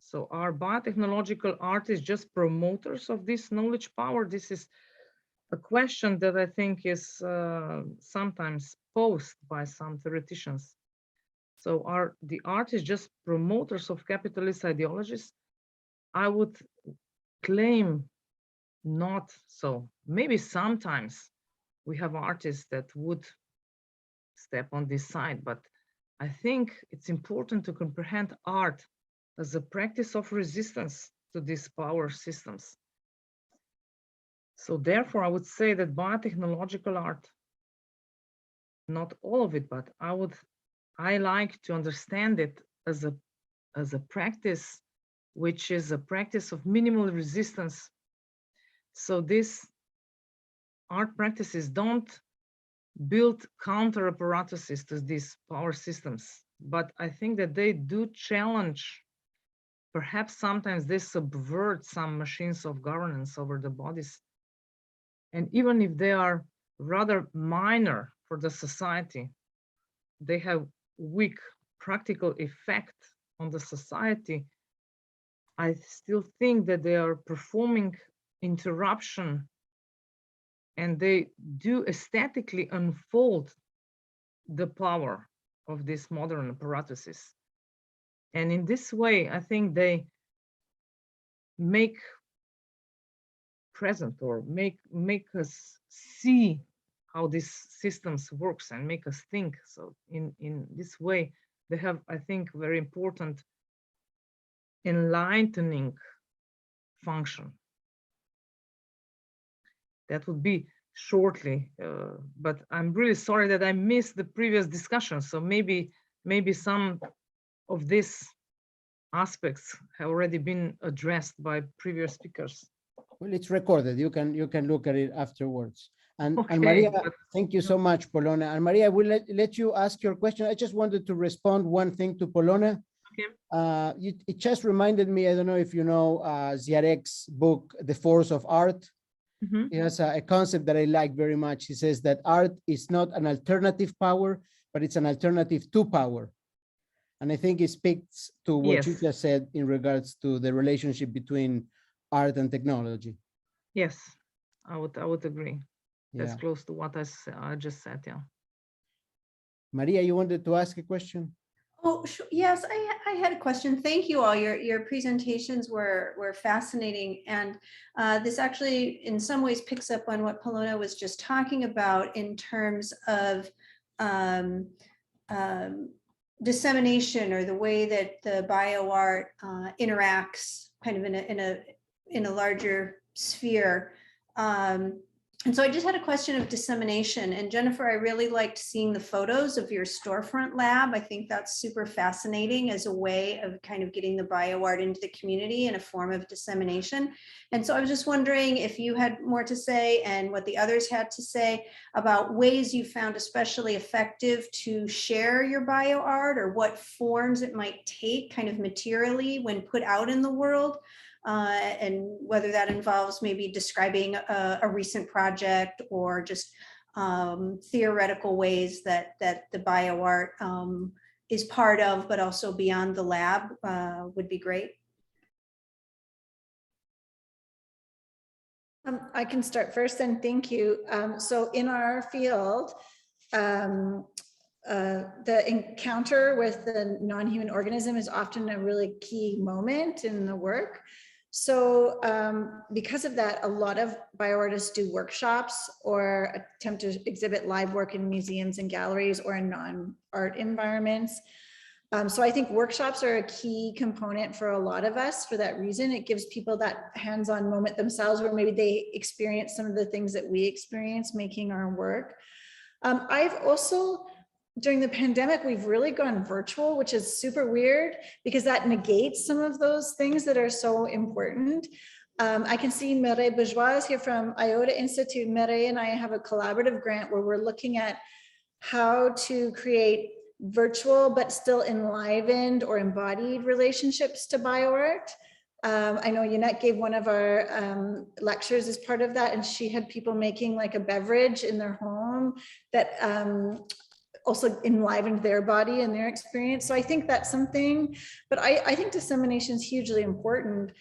So are biotechnological artists just promoters of this knowledge power? This is a question that I think is sometimes posed by some theoreticians. So are the artists just promoters of capitalist ideologies? I would claim not so. Maybe sometimes we have artists that would step on this side, but I think it's important to comprehend art as a practice of resistance to these power systems. So therefore, I would say that biotechnological art, not all of it, but I like to understand it as a practice, which is a practice of minimal resistance. So these art practices don't build counter apparatuses to these power systems, but I think that they do challenge, perhaps sometimes they subvert some machines of governance over the bodies. And even if they are rather minor for the society, they have weak practical effect on the society. I still think that they are performing interruption, and they do aesthetically unfold the power of these modern apparatuses. And in this way, I think they make present or make us see how these systems works and make us think. So in this way, they have, I think, very important enlightening function. That would be shortly, but I'm really sorry that I missed the previous discussion. So maybe some of these aspects have already been addressed by previous speakers. Well, it's recorded. You can look at it afterwards. And, Okay, and Maria, but, thank you so much, Polona. And Maria, I will let you ask your question. I just wanted to respond one thing to Polona. Okay. It just reminded me, I don't know if you know Ziarek's book, The Force of Art. Mm-hmm. He has a concept that I like very much. He says that art is not an alternative power, but it's an alternative to power. And I think it speaks to what you just said in regards to the relationship between art and technology. Yes, I would agree. That's Yeah. close to what I just said. Yeah. Maria, you wanted to ask a question? Oh, yes, I had a question. Thank you all. Your presentations were fascinating. And this actually in some ways picks up on what Polona was just talking about in terms of dissemination, or the way that the bioart interacts kind of in a larger sphere. And so I just had a question of dissemination. And Jennifer, I really liked seeing the photos of your storefront lab. I think that's super fascinating as a way of kind of getting the bioart into the community in a form of dissemination. And so I was just wondering if you had more to say and what the others had to say about ways you found especially effective to share your bioart, or what forms it might take kind of materially when put out in the world. And whether that involves maybe describing a recent project, or just theoretical ways that the bioart is part of, but also beyond the lab, would be great. I can start first, and thank you. So in our field, the encounter with the non-human organism is often a really key moment in the work. So because of that, a lot of bioartists do workshops or attempt to exhibit live work in museums and galleries or in non-art environments. So I think workshops are a key component for a lot of us for that reason. It gives people that hands-on moment themselves, where maybe they experience some of the things that we experience making our work. I've also, during the pandemic, we've really gone virtual, which is super weird because that negates some of those things that are so important. I can see Mireille Bourgeois is here from Iota Institute. Mireille and I have a collaborative grant where we're looking at how to create virtual but still enlivened or embodied relationships to bioart. I know Ionat gave one of our lectures as part of that, and she had people making like a beverage in their home that also enlivened their body and their experience. So I think that's something, but I think dissemination is hugely important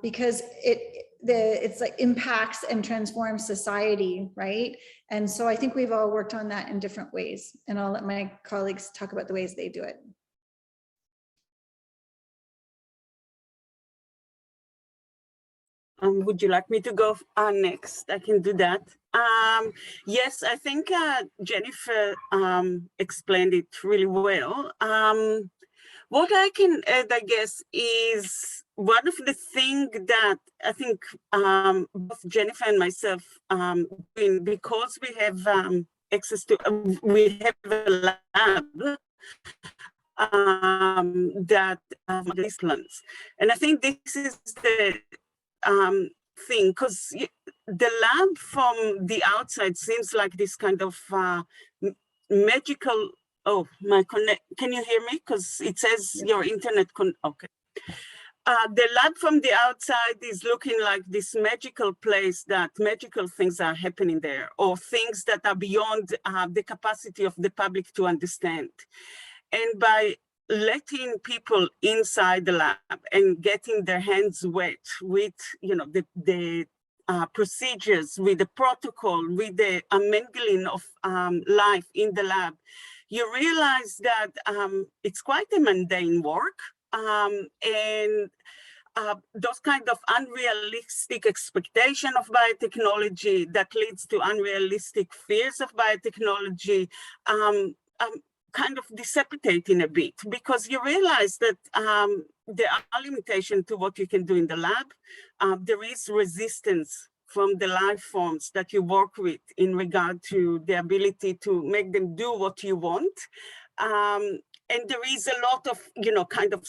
because it's like impacts and transforms society, right? And so I think we've all worked on that in different ways, and I'll let my colleagues talk about the ways they do it. Would you like me to go next? I can do that. Yes, I think Jennifer explained it really well. What I can add, I guess, is one of the things that I think both Jennifer and myself doing, because we have access to, we have a lab that these plans. And I think this is the thing, because the lab from the outside seems like this kind of magical. Oh, my connect. Can you hear me? Because it says your internet. Okay. The lab from the outside is looking like this magical place that magical things are happening there, or things that are beyond the capacity of the public to understand. And by letting people inside the lab and getting their hands wet with, you know, the procedures, with the protocol, with the mingling of life in the lab, you realize that it's quite a mundane work, and those kind of unrealistic expectation of biotechnology that leads to unrealistic fears of biotechnology kind of dissipating a bit, because you realize that there are limitations to what you can do in the lab. There is resistance from the life forms that you work with in regard to the ability to make them do what you want. And there is a lot of, you know, kind of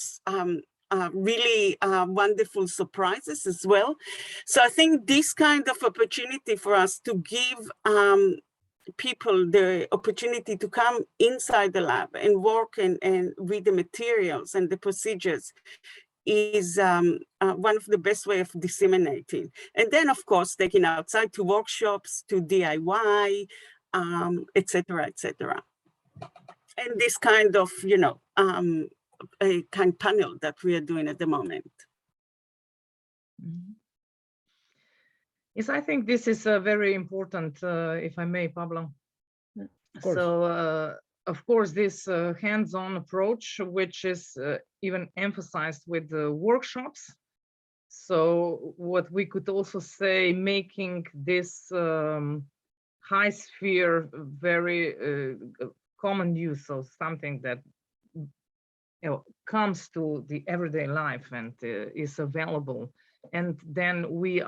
really wonderful surprises as well. So I think this kind of opportunity for us to give people the opportunity to come inside the lab and work and with the materials and the procedures is one of the best way of disseminating. And then, of course, taking outside to workshops, to DIY, et cetera, et cetera. And this kind of, you know, a kind of panel that we are doing at the moment. Mm-hmm. Yes, I think this is very important, if I may, Pablo. So, of course, this hands-on approach, which is even emphasized with the workshops. So what we could also say, making this high sphere very common use, so something that, you know, comes to the everyday life and is available. And then we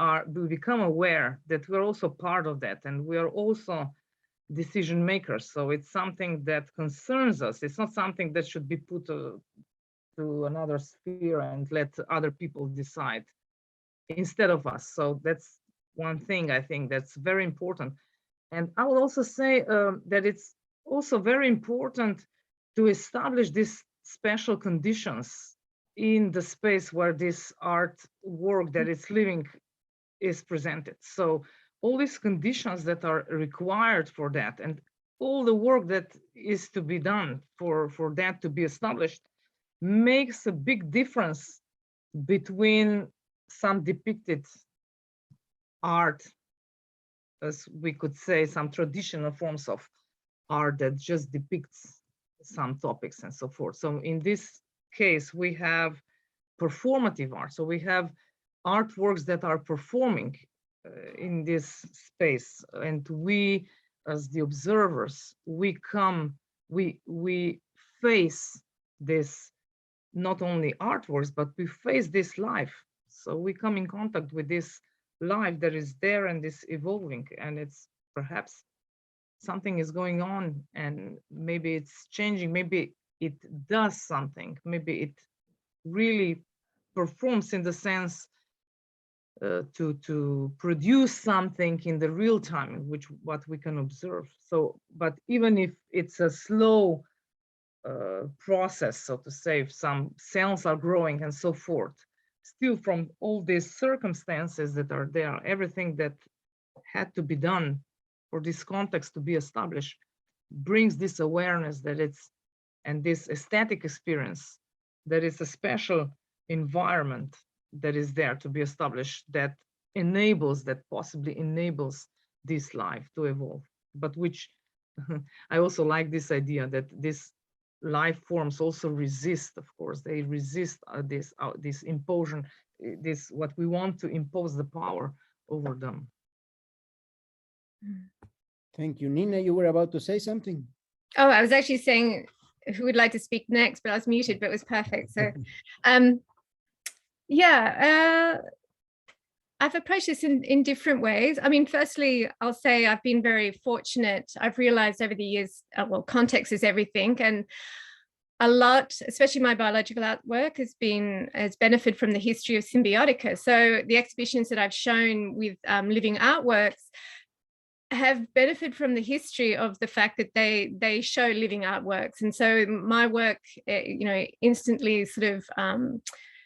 become aware that we're also part of that, and we are also decision makers. So it's something that concerns us. It's not something that should be put to another sphere and let other people decide instead of us. So that's one thing I think that's very important. And I will also say that it's also very important to establish these special conditions in the space where this art work that is living is presented. So all these conditions that are required for that, and all the work that is to be done for that to be established, makes a big difference between some depicted art, as we could say, some traditional forms of art that just depicts some topics and so forth. So in this case, we have performative art. So we have artworks that are performing in this space, and we, as the observers, we face this, not only artworks, but we face this life. So we come in contact with this life that is there and is evolving, and it's perhaps something is going on, and maybe it's changing, maybe it does something, maybe it really performs in the sense to produce something in the real time, which what we can observe. So, but even if it's a slow process, so to say, if some cells are growing and so forth, still from all these circumstances that are there, everything that had to be done for this context to be established, brings this awareness that it's, and this aesthetic experience, that it's a special environment that is there to be established, that enables, that possibly enables this life to evolve, but which I also like this idea that these life forms also resist, of course, they resist this imposition, this what we want to impose the power over them. Thank you. Nina, you were about to say something. Oh, I was actually saying who would like to speak next, but I was muted, but it was perfect. So, yeah, I've approached this in different ways. I mean, firstly, I'll say I've been very fortunate. I've realized over the years, well, context is everything. And a lot, especially my biological artwork, has benefited from the history of symbiotica. So the exhibitions that I've shown with living artworks have benefited from the history of the fact that they show living artworks. And so my work, you know, instantly sort of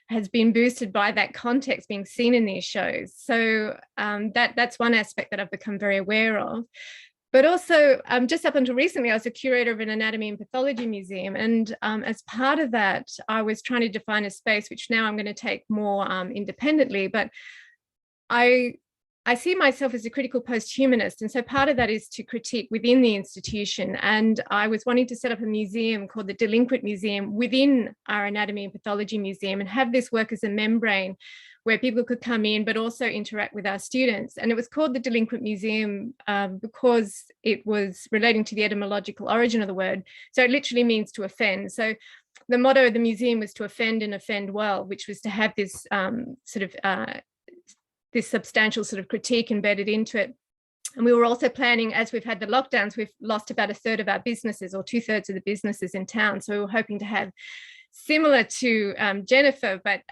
has been boosted by that context being seen in these shows. So that's one aspect that I've become very aware of. But also, just up until recently, I was a curator of an anatomy and pathology museum. And as part of that, I was trying to define a space, which now I'm going to take more independently. But I see myself as a critical post-humanist. And so part of that is to critique within the institution. And I was wanting to set up a museum called the Delinquent Museum within our Anatomy and Pathology Museum and have this work as a membrane where people could come in, but also interact with our students. And it was called the Delinquent Museum because it was relating to the etymological origin of the word. So it literally means to offend. So the motto of the museum was to offend and offend well, which was to have this this substantial sort of critique embedded into it. And we were also planning, as we've had the lockdowns, we've lost about 1/3 of our businesses or 2/3 of the businesses in town. So we were hoping to have similar to Jennifer, but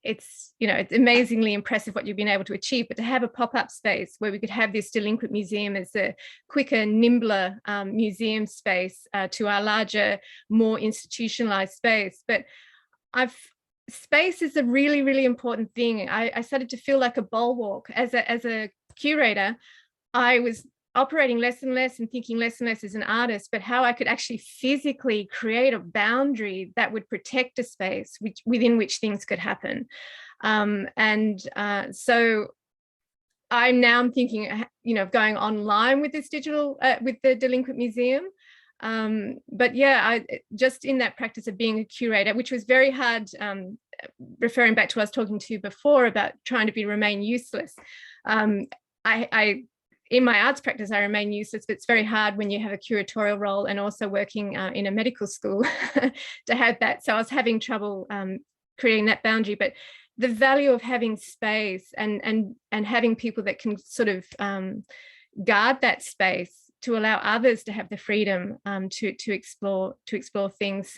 it's you know, it's amazingly impressive what you've been able to achieve, but to have a pop-up space where we could have this Delinquent Museum as a quicker, nimbler museum space to our larger, more institutionalized space. But space is a really, really important thing. I started to feel like a bulwark. As a curator, I was operating less and less and thinking less and less as an artist, but how I could actually physically create a boundary that would protect a space within which things could happen. So I'm thinking, you know, of going online with this digital, with the Delinquent Museum. But yeah, I just in that practice of being a curator, which was very hard, referring back to what I was talking to you before about trying to remain useless. In my arts practice, I remain useless, but it's very hard when you have a curatorial role and also working in a medical school to have that. So I was having trouble creating that boundary, but the value of having space and having people that can sort of guard that space to allow others to have the freedom to explore things.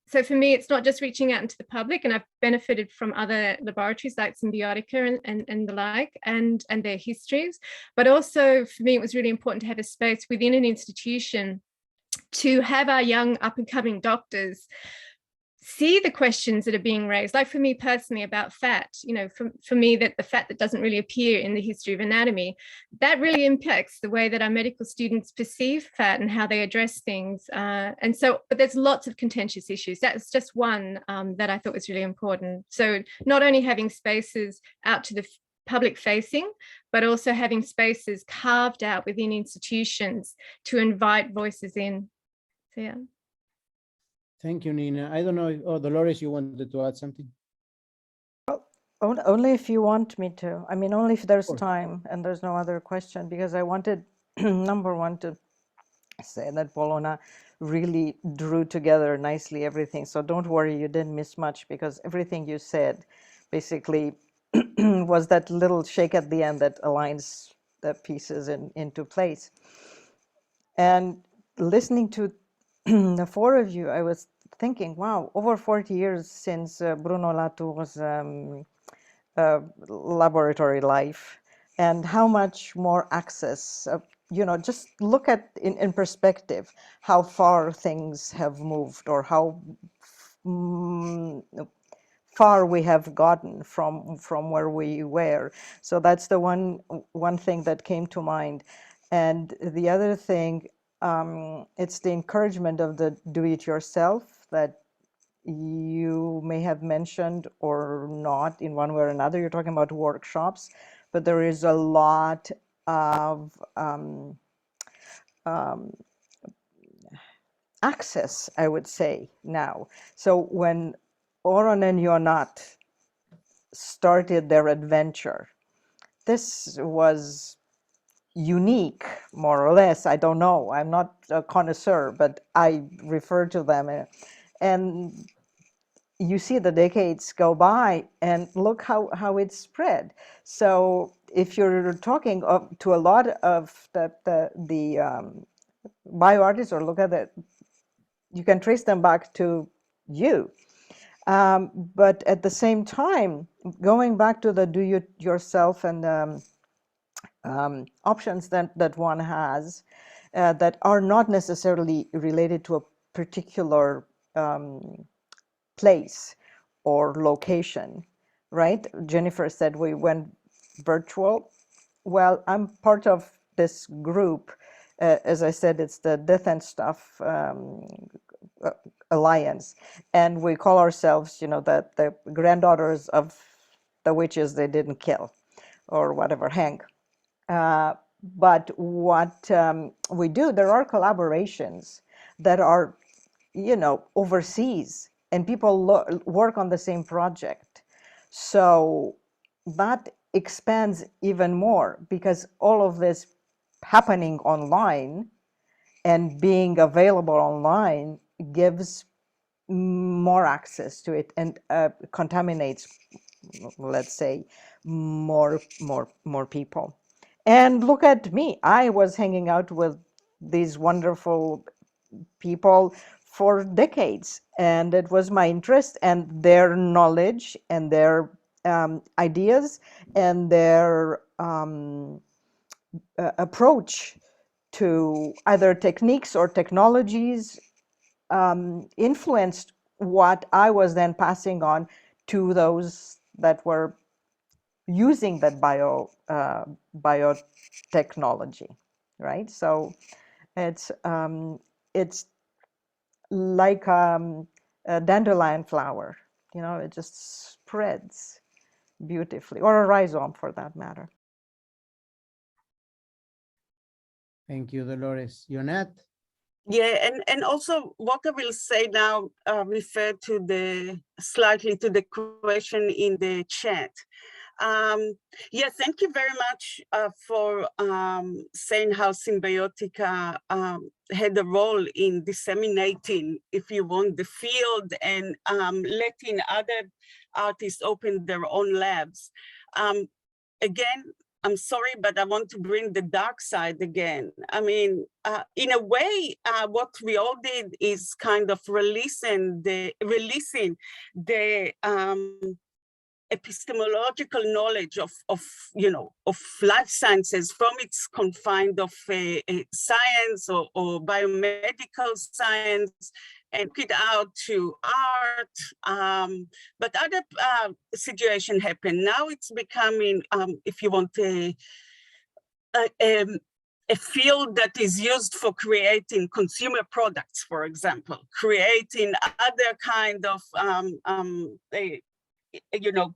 So for me, it's not just reaching out into the public, and I've benefited from other laboratories like Symbiotica and the like, and their histories. But also for me, it was really important to have a space within an institution to have our young up and coming doctors see the questions that are being raised. Like for me personally about fat, you know, for me, that the fat that doesn't really appear in the history of anatomy, that really impacts the way that our medical students perceive fat and how they address things. And so, but there's lots of contentious issues. That's just one that I thought was really important. So not only having spaces out to the public facing, but also having spaces carved out within institutions to invite voices in. So yeah. Thank you, Nina. I don't know if, Dolores, you wanted to add something? Only if you want me to. I mean, only if there's time and there's no other question, because I wanted, number one, to say that Polona really drew together nicely everything. So don't worry, you didn't miss much, because everything you said basically was that little shake at the end that aligns the pieces into place. And listening to the four of you, I was thinking, wow, over 40 years since Bruno Latour's laboratory life, and how much more access, you know, just look at in perspective how far things have moved, or how far we have gotten from where we were. So that's the one thing that came to mind. And the other thing, it's the encouragement of the do-it-yourself that you may have mentioned or not in one way or another. You're talking about workshops, but there is a lot of access, I would say, now. So when Oron and Ionat started their adventure, this was unique, more or less. I don't know. I'm not a connoisseur, but I refer to them. And you see the decades go by and look how it's spread. So if you're talking to a lot of the bioartists, or look at it, you can trace them back to you. But at the same time, going back to the do-it-yourself and options that one has that are not necessarily related to a particular place or location, right? Jennifer said we went virtual. Well, I'm part of this group. As I said, it's the Death and Stuff Alliance, and we call ourselves, the granddaughters of the witches they didn't kill, or whatever, hang. But what we do, there are collaborations that are, overseas, and people work on the same project. So that expands even more, because all of this happening online and being available online gives more access to it and contaminates, let's say, more people. And look at me, I was hanging out with these wonderful people for decades, and it was my interest, and their knowledge and their ideas and their approach to either techniques or technologies influenced what I was then passing on to those that were using that biotechnology, right? So it's like a dandelion flower, it just spreads beautifully, or a rhizome for that matter. Thank you, Dolores. Ionat? Yeah, and also what I will say now refer to slightly to the question in the chat. Yeah, thank you very much for saying how Symbiotica had a role in disseminating, if you want, the field, and letting other artists open their own labs. Again, I'm sorry, but I want to bring the dark side again. I mean, in a way, what we all did is kind of releasing the epistemological knowledge of life sciences from its confined of science or biomedical science, and put it out to art, but other situation happened. Now it's becoming, if you want, a field that is used for creating consumer products, for example, creating other kind of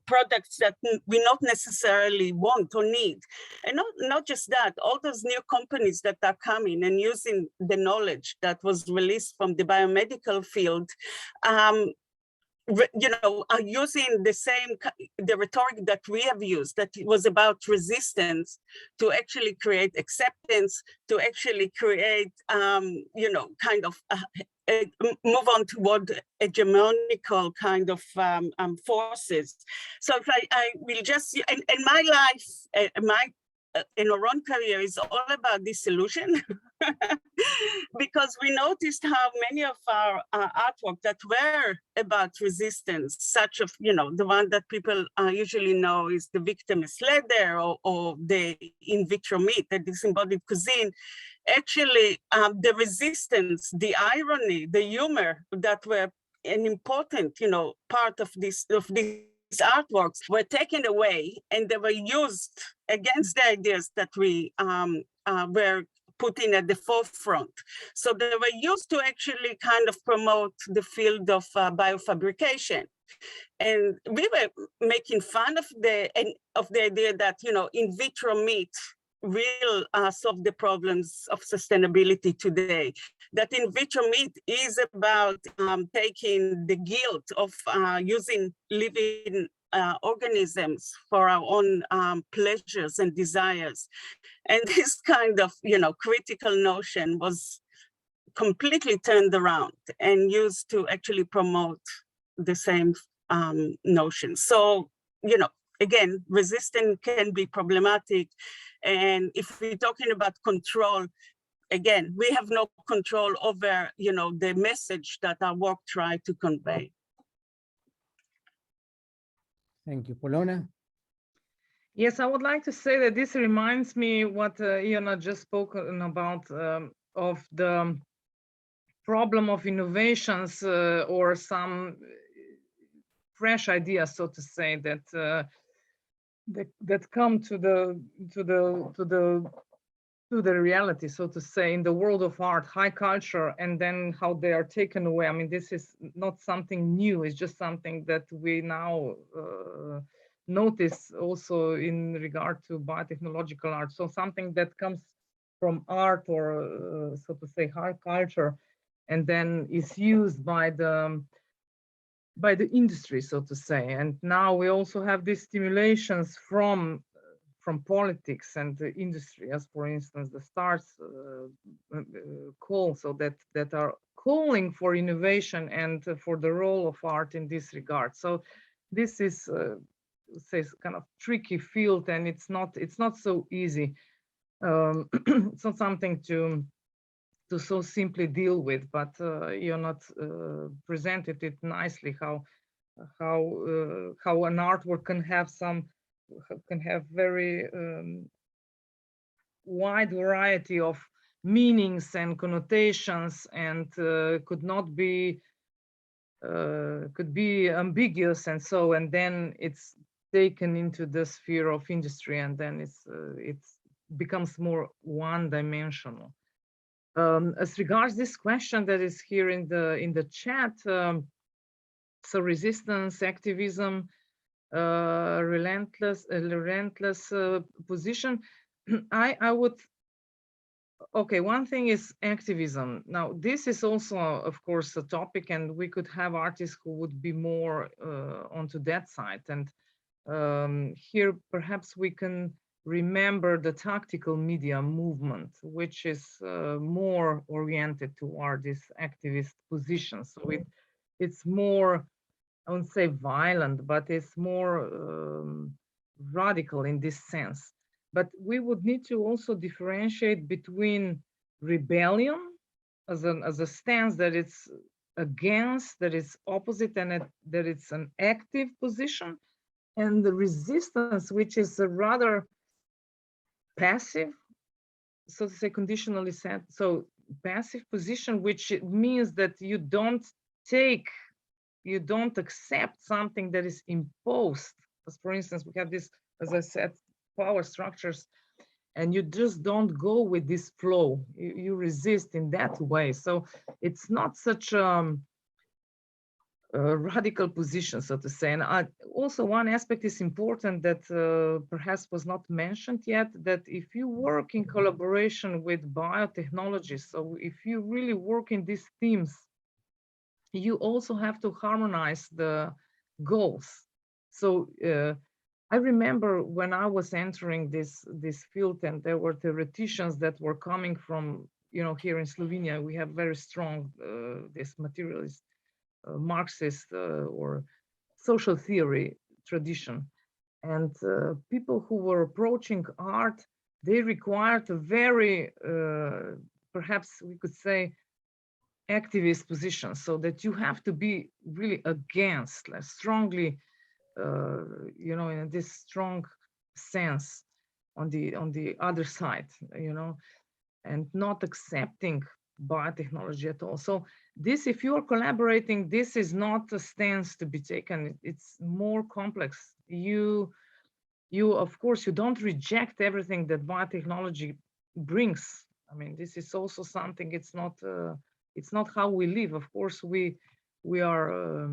products that we not necessarily want or need. And not just that, all those new companies that are coming and using the knowledge that was released from the biomedical field, are using the rhetoric that we have used, that it was about resistance, to actually create acceptance, to actually create, kind of move on toward hegemonical kind of forces. So if I will just, and my life, in our own career is all about disillusion, because we noticed how many of our artwork that were about resistance, such of, the one that people usually know is the victim is leather, or the in vitro meat, the disembodied cuisine, actually the resistance, the irony, the humor that were an important, part of these artworks were taken away, and they were used against the ideas that we were putting at the forefront. So they were used to actually kind of promote the field of biofabrication. And we were making fun of the idea that, in vitro meat will solve the problems of sustainability today. That in vitro meat is about taking the guilt of using living organisms for our own pleasures and desires. And this kind of, critical notion was completely turned around and used to actually promote the same notion. So, again, resistance can be problematic. And if we're talking about control, again, we have no control over, the message that our work tried to convey. Thank you, Polona. Yes, I would like to say that this reminds me what Ionat just spoken about of the problem of innovations or some fresh ideas, so to say, that that come to the reality, so to say, in the world of art, high culture, and then how they are taken away. I mean, this is not something new. It's just something that we now notice also in regard to biotechnological art. So something that comes from art or so to say high culture, and then is used by the industry, so to say. And now we also have these stimulations from politics and the industry, as for instance the stars call, so that are calling for innovation and for the role of art in this regard. So this is say kind of tricky field, and it's not so easy. It's not something to so simply deal with, but Ionat presented it nicely, how an artwork can have very wide variety of meanings and connotations, and could be ambiguous, and so, and then it's taken into the sphere of industry, and then it becomes more one-dimensional. As regards this question that is here in the chat, so resistance, activism, relentless position. I would, okay, one thing is activism. Now, this is also, of course, a topic, and we could have artists who would be more onto that side. And here, perhaps we can remember the tactical media movement, which is more oriented toward this activist position. So it's more, I wouldn't say violent, but it's more radical in this sense. But we would need to also differentiate between rebellion as a stance that it's against, that it's opposite, and that it's an active position, and the resistance, which is a rather passive, so to say, conditionally set, so passive position, which means that you don't accept something that is imposed. As for instance, we have this, as I said, power structures, and you just don't go with this flow. You resist in that way. So it's not such a radical position, so to say. And also one aspect is important that perhaps was not mentioned yet, that if you work in collaboration with biotechnology, so if you really work in these themes, you also have to harmonize the goals. So I remember when I was entering this field, and there were theoreticians that were coming from, here in Slovenia, we have very strong this materialist, Marxist or social theory tradition. And people who were approaching art, they required a very, perhaps we could say, activist position, so that you have to be really against, like strongly, in this strong sense on the other side, and not accepting biotechnology at all. So this, if you are collaborating, this is not a stance to be taken. It's more complex. You of course, you don't reject everything that biotechnology brings. I mean, this is also something. It's not how we live. Of course, we are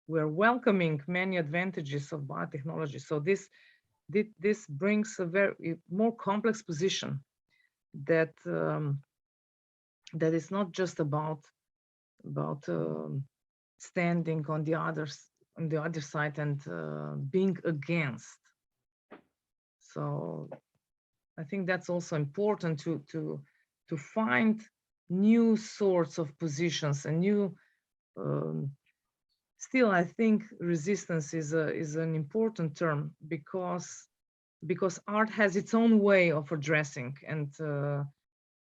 welcoming many advantages of biotechnology. So this brings a very more complex position that that is not just about standing on the other side and being against. So I think that's also important to find new sorts of positions and new. Still, I think resistance is an important term because art has its own way of addressing and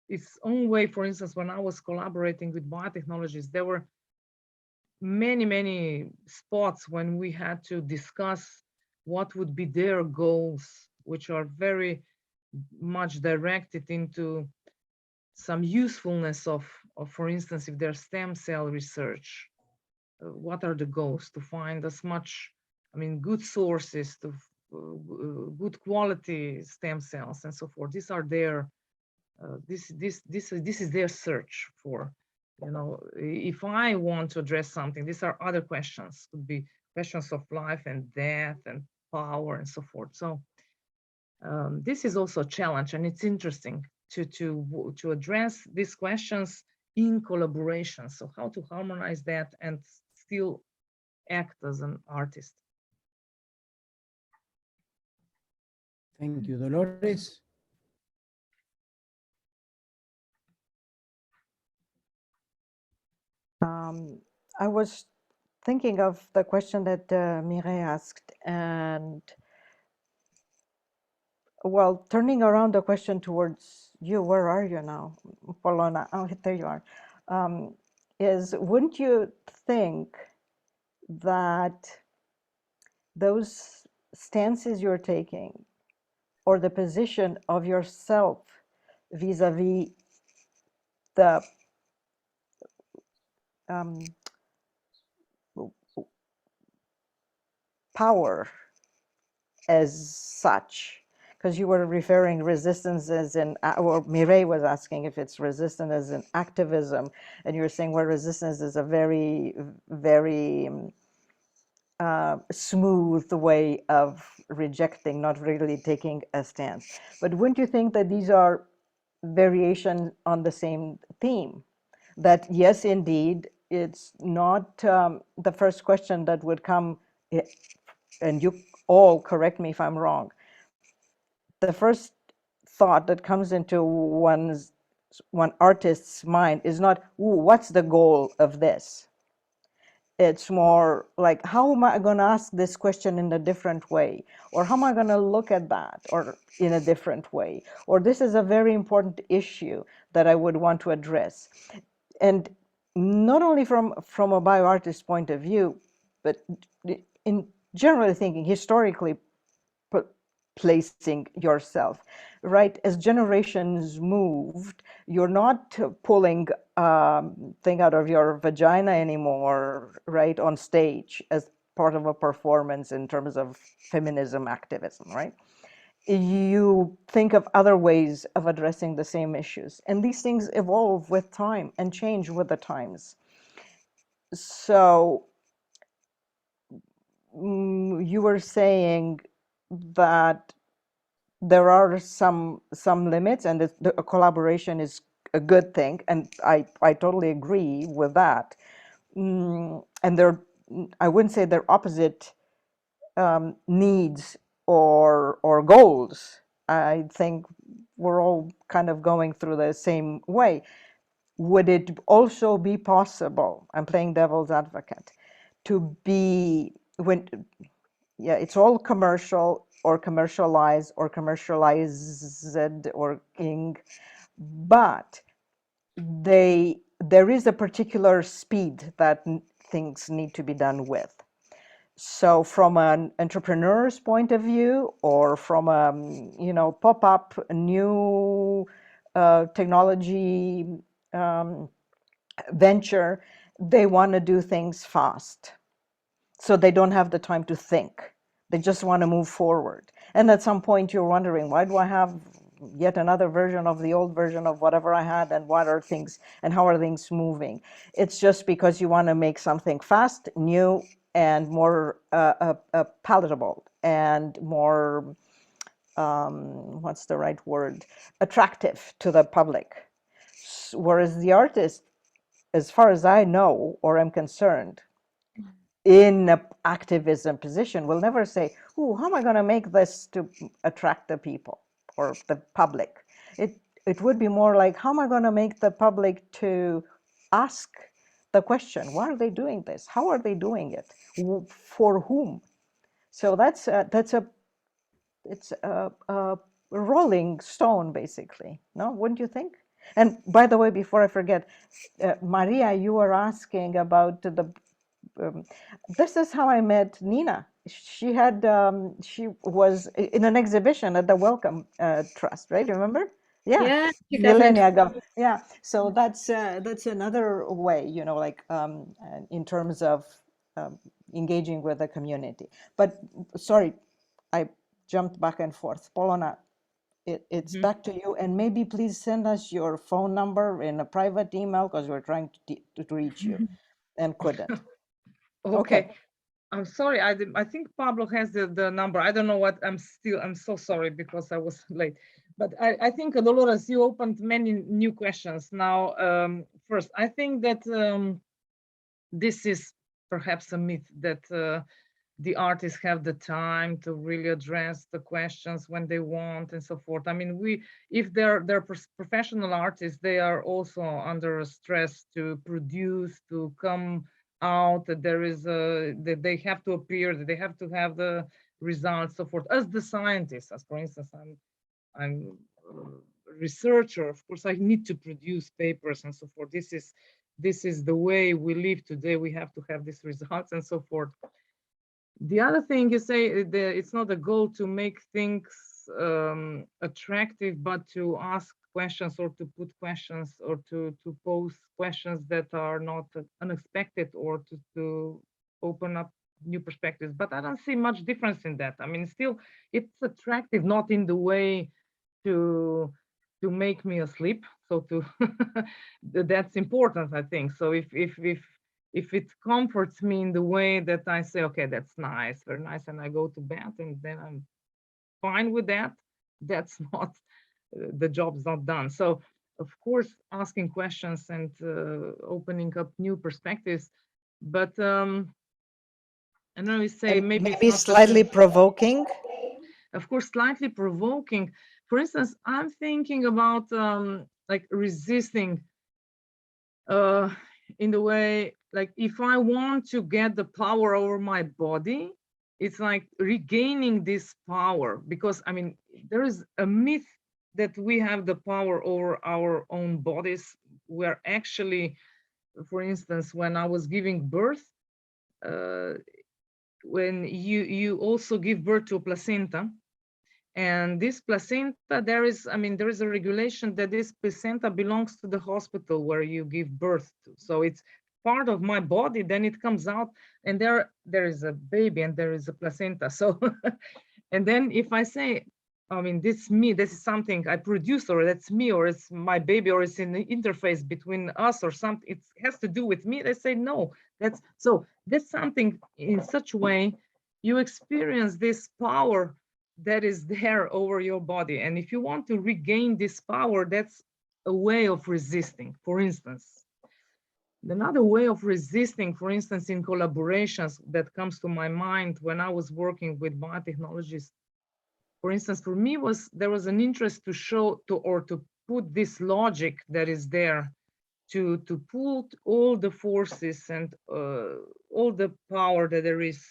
its own way. For instance, when I was collaborating with biotechnologies, there were many spots when we had to discuss what would be their goals, which are very much directed into some usefulness of for instance, if there's stem cell research, what are the goals? To find as much, I mean, good sources, to good quality stem cells and so forth. These are their, this is their search for, you know, if I want to address something, these are other questions, could be questions of life and death and power and so forth. So this is also a challenge, and it's interesting to address these questions in collaboration. So how to harmonize that and still act as an artist. Thank you, Dolores. I was thinking of the question that Mireille asked, and well, turning around the question towards you, where are you now, Polona? Oh, there you are. Is, wouldn't you think that those stances you're taking, or the position of yourself vis-a-vis the power as such, because you were referring resistance as in, or Mireille was asking if it's resistance as in activism, and you were saying, well, resistance is a very, very smooth way of rejecting, not really taking a stance. But wouldn't you think that these are variations on the same theme? That yes, indeed, it's not the first question that would come, and you all correct me if I'm wrong. The first thought that comes into one artist's mind is not, ooh, what's the goal of this? It's more like, how am I going to ask this question in a different way? Or how am I going to look at that or in a different way? Or this is a very important issue that I would want to address. And not only from a bioartist point of view, but in generally thinking, historically placing yourself, right? As generations moved, you're not pulling thing out of your vagina anymore, right, on stage as part of a performance in terms of feminism activism, right? You think of other ways of addressing the same issues. And these things evolve with time and change with the times. So you were saying that there are some limits, and the collaboration is a good thing, and I totally agree with that. And I wouldn't say they're opposite needs or goals. I think we're all kind of going through the same way. Would it also be possible, I'm playing devil's advocate, to be, when, yeah, it's all commercial or commercialized or commercialized or ing, but there is a particular speed that things need to be done with. So from an entrepreneur's point of view, or from a, you know, pop-up new technology venture, they want to do things fast. So they don't have the time to think. They just want to move forward. And at some point you're wondering, why do I have yet another version of the old version of whatever I had, and what are things, and how are things moving? It's just because you want to make something fast, new, and more palatable, and more, what's the right word, attractive to the public. Whereas the artist, as far as I know or am concerned, in an activism position, will never say, "Ooh, how am I going to make this to attract the people or the public?" It would be more like, how am I going to make the public to ask the question, why are they doing this? How are they doing it? For whom? So it's a rolling stone, basically. No, wouldn't you think? And by the way, before I forget, Maria, you were asking about the this is how I met Nina. She was in an exhibition at the Wellcome Trust, right? Remember? Yeah, Yeah, millennia ago. Yeah, so that's another way, like in terms of engaging with the community. But sorry, I jumped back and forth. Polona, it's back to you, and maybe please send us your phone number in a private email, because we're trying to reach you and couldn't. Okay. I'm sorry. I think Pablo has the number. I don't know what. I'm so sorry because I was late. But I think, Dolores, you opened many new questions. Now, first, I think that this is perhaps a myth that the artists have the time to really address the questions when they want and so forth. I mean, if they're professional artists, they are also under stress to produce, to come out, that that they have to appear, that they have to have the results, so forth. As the scientist, as for instance, I'm a researcher, of course I need to produce papers and so forth. This is the way we live today. We have to have these results and so forth. The other thing you say, it's not a goal to make things attractive, but to ask questions, or to put questions, or to pose questions that are not unexpected, or to open up new perspectives. But I don't see much difference in that. I mean, still, it's attractive, not in the way to make me asleep. So that's important, I think. So if it comforts me in the way that I say, okay, that's nice, very nice, and I go to bed, and then I'm fine with that, that's not, the job's not done. So of course, asking questions and opening up new perspectives, but I know you say maybe slightly provoking. Of course, slightly provoking. For instance, I'm thinking about like resisting in the way, like if I want to get the power over my body, it's like regaining this power, because I mean, there is a myth that we have the power over our own bodies. We're actually, for instance, when I was giving birth, when you also give birth to a placenta, and this placenta, there is a regulation that this placenta belongs to the hospital where you give birth to. So it's part of my body, then it comes out, and there is a baby and there is a placenta. So, and then if I say, I mean, this is something I produce, or that's me, or it's my baby, or it's in the interface between us, or something, it has to do with me, they say, no, that's something in such a way you experience this power that is there over your body. And if you want to regain this power, that's a way of resisting. For instance, another way of resisting, for instance, in collaborations that comes to my mind when I was working with biotechnologists, for instance, for me there was an interest to show to put this logic that is there, to put all the forces and all the power that there is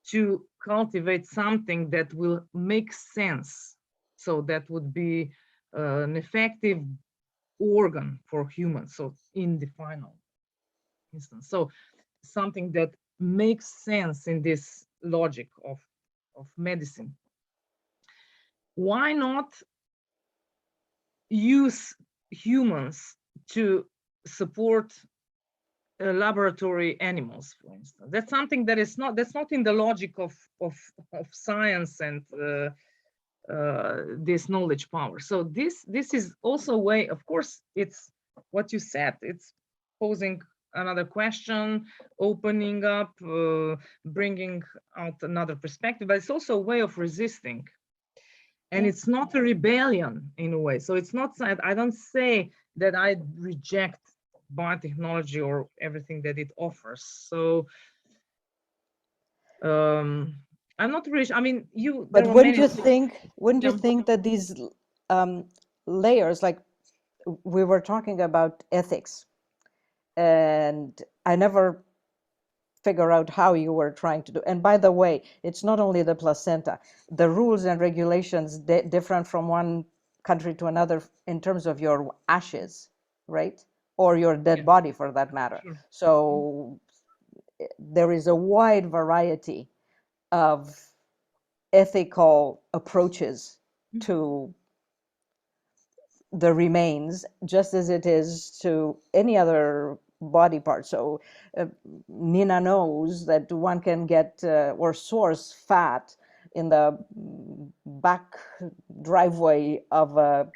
to cultivate something that will make sense. So that would be an effective organ for humans. So in the final instance, so something that makes sense in this logic of medicine. Why not use humans to support laboratory animals, for instance. That's something that is not, that's not in the logic of science and this knowledge power. So this is also a way, of course, it's what you said, it's posing another question, opening up, bringing out another perspective, but it's also a way of resisting. And it's not a rebellion in a way. So it's not that I don't say that I reject biotechnology or everything that it offers. So I'm not really, I mean, But wouldn't you think Yeah. that these layers, like we were talking about ethics, and I never figure out how you were trying to do. And by the way, it's not only the placenta. The rules and regulations different from one country to another in terms of your ashes, right? Or your dead body, for that matter. Sure. So there is a wide variety of ethical approaches to the remains, just as it is to any other body part. So Nina knows that one can get or source fat in the back driveway of a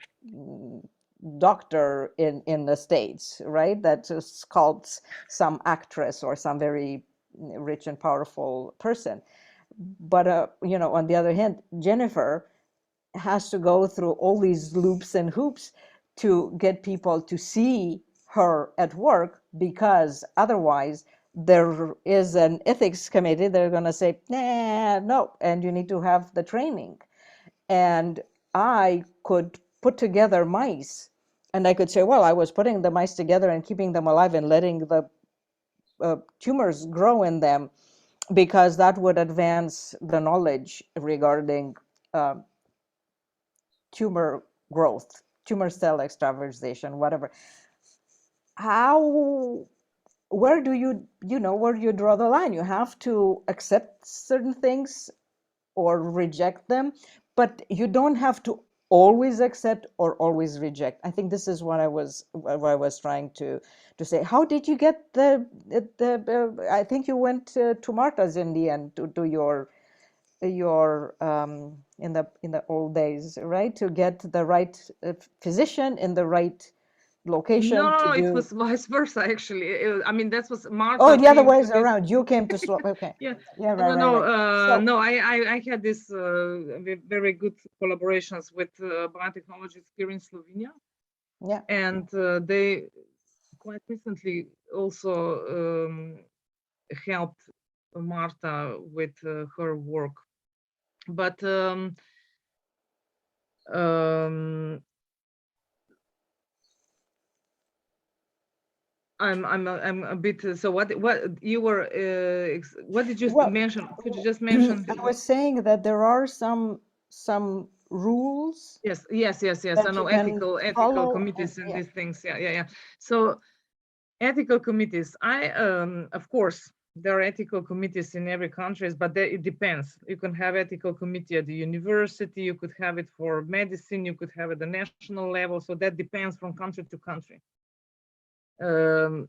doctor in the States, right? That sculpts some actress or some very rich and powerful person. But you know, on the other hand, Jennifer has to go through all these loops and hoops to get people to see her at work, because otherwise there is an ethics committee. They're going to say, nah, no, and you need to have the training. And I could put together mice, and I could say, well, I was putting the mice together and keeping them alive and letting the tumors grow in them, because that would advance the knowledge regarding tumor growth, tumor cell extravasation, whatever. Where do where do you draw the line? You have to accept certain things or reject them, but you don't have to always accept or always reject. I think this is what I was trying to say. How did you get the I think you went to Marta's in the end to do your in the old days, right? To get the right physician in the right location. No, to do... it was vice versa, actually. I mean, that was Marta. Oh, the other ways around. You came to okay. Yeah, right, right. No, I had this very good collaborations with biotechnologists here in Slovenia. Yeah, and they quite recently also helped Marta with her work, but I'm a bit. So what you were? What did you mention? Could you just mention? I was saying that there are some rules. Yes. I know ethical committees and these things. Yeah. So ethical committees. Of course, there are ethical committees in every country, but it depends. You can have ethical committee at the university. You could have it for medicine. You could have it at the national level. So that depends from country to country. From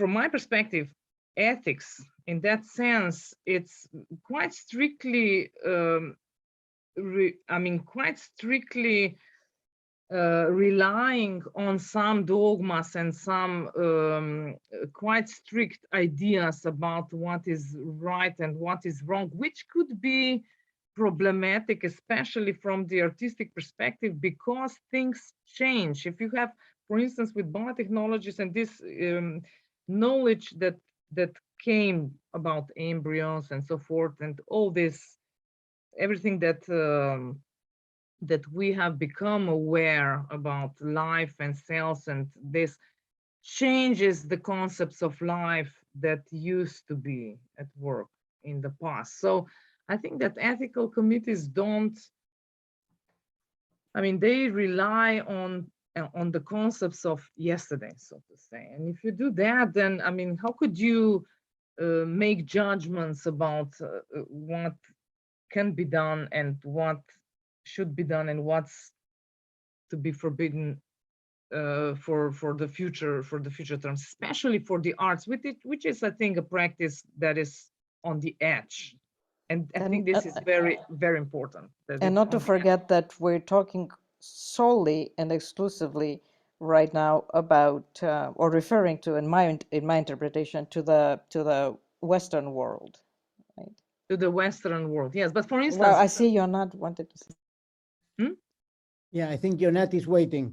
my perspective, ethics, in that sense, it's quite strictly, relying on some dogmas and some quite strict ideas about what is right and what is wrong, which could be problematic, especially from the artistic perspective, because things change. If you have, for instance, with biotechnologies and this knowledge that came about embryos and so forth, and all this, everything that that we have become aware about life and cells, and this changes the concepts of life that used to be at work in the past. So I think that ethical committees don't, I mean, they rely on the concepts of yesterday, so to say. And if you do that, then, I mean, how could you make judgments about what can be done and what should be done and what's to be forbidden for the future terms, especially for the arts, which is, I think, a practice that is on the edge, and I think this is very, very important. And not to forget that we're talking solely and exclusively right now about or referring to, in my interpretation, to the Western world, right? To the Western world, yes. But for instance, well, I see you're not wanted to say. Yeah, I think Ionat is waiting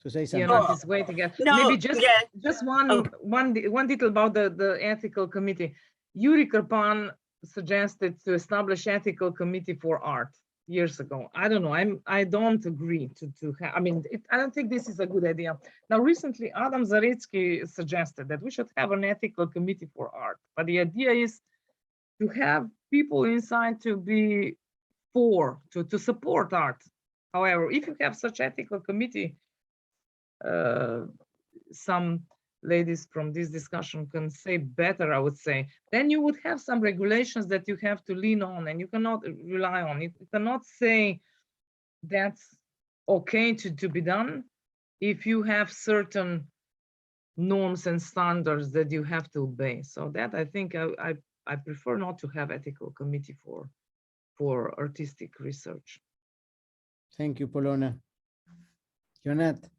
to say something. Ionat is waiting. No, Maybe just Oh. one detail about the ethical committee. Yuri Karpan suggested to establish ethical committee for art years ago. I don't know. I don't agree to have. I mean, I don't think this is a good idea. Now, recently, Adam Zaretsky suggested that we should have an ethical committee for art. But the idea is to have people inside to be to support art. However, if you have such ethical committee, some ladies from this discussion can say better, I would say, then you would have some regulations that you have to lean on and you cannot rely on. You cannot say that's okay to be done if you have certain norms and standards that you have to obey. So that, I think, I prefer not to have ethical committee for artistic research. Thank you, Polona. Ionat.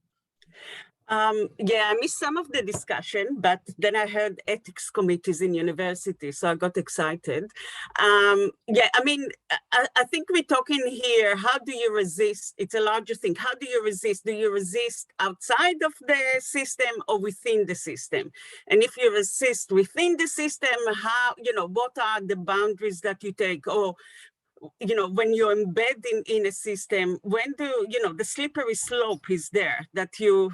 Yeah, I missed some of the discussion, but then I heard ethics committees in university, so I got excited. Yeah, I mean, I think we're talking here, how do you resist? It's a larger thing. How do you resist? Do you resist outside of the system or within the system? And if you resist within the system, how, what are the boundaries that you take? Or when you're embedding in a system, when the slippery slope is there that you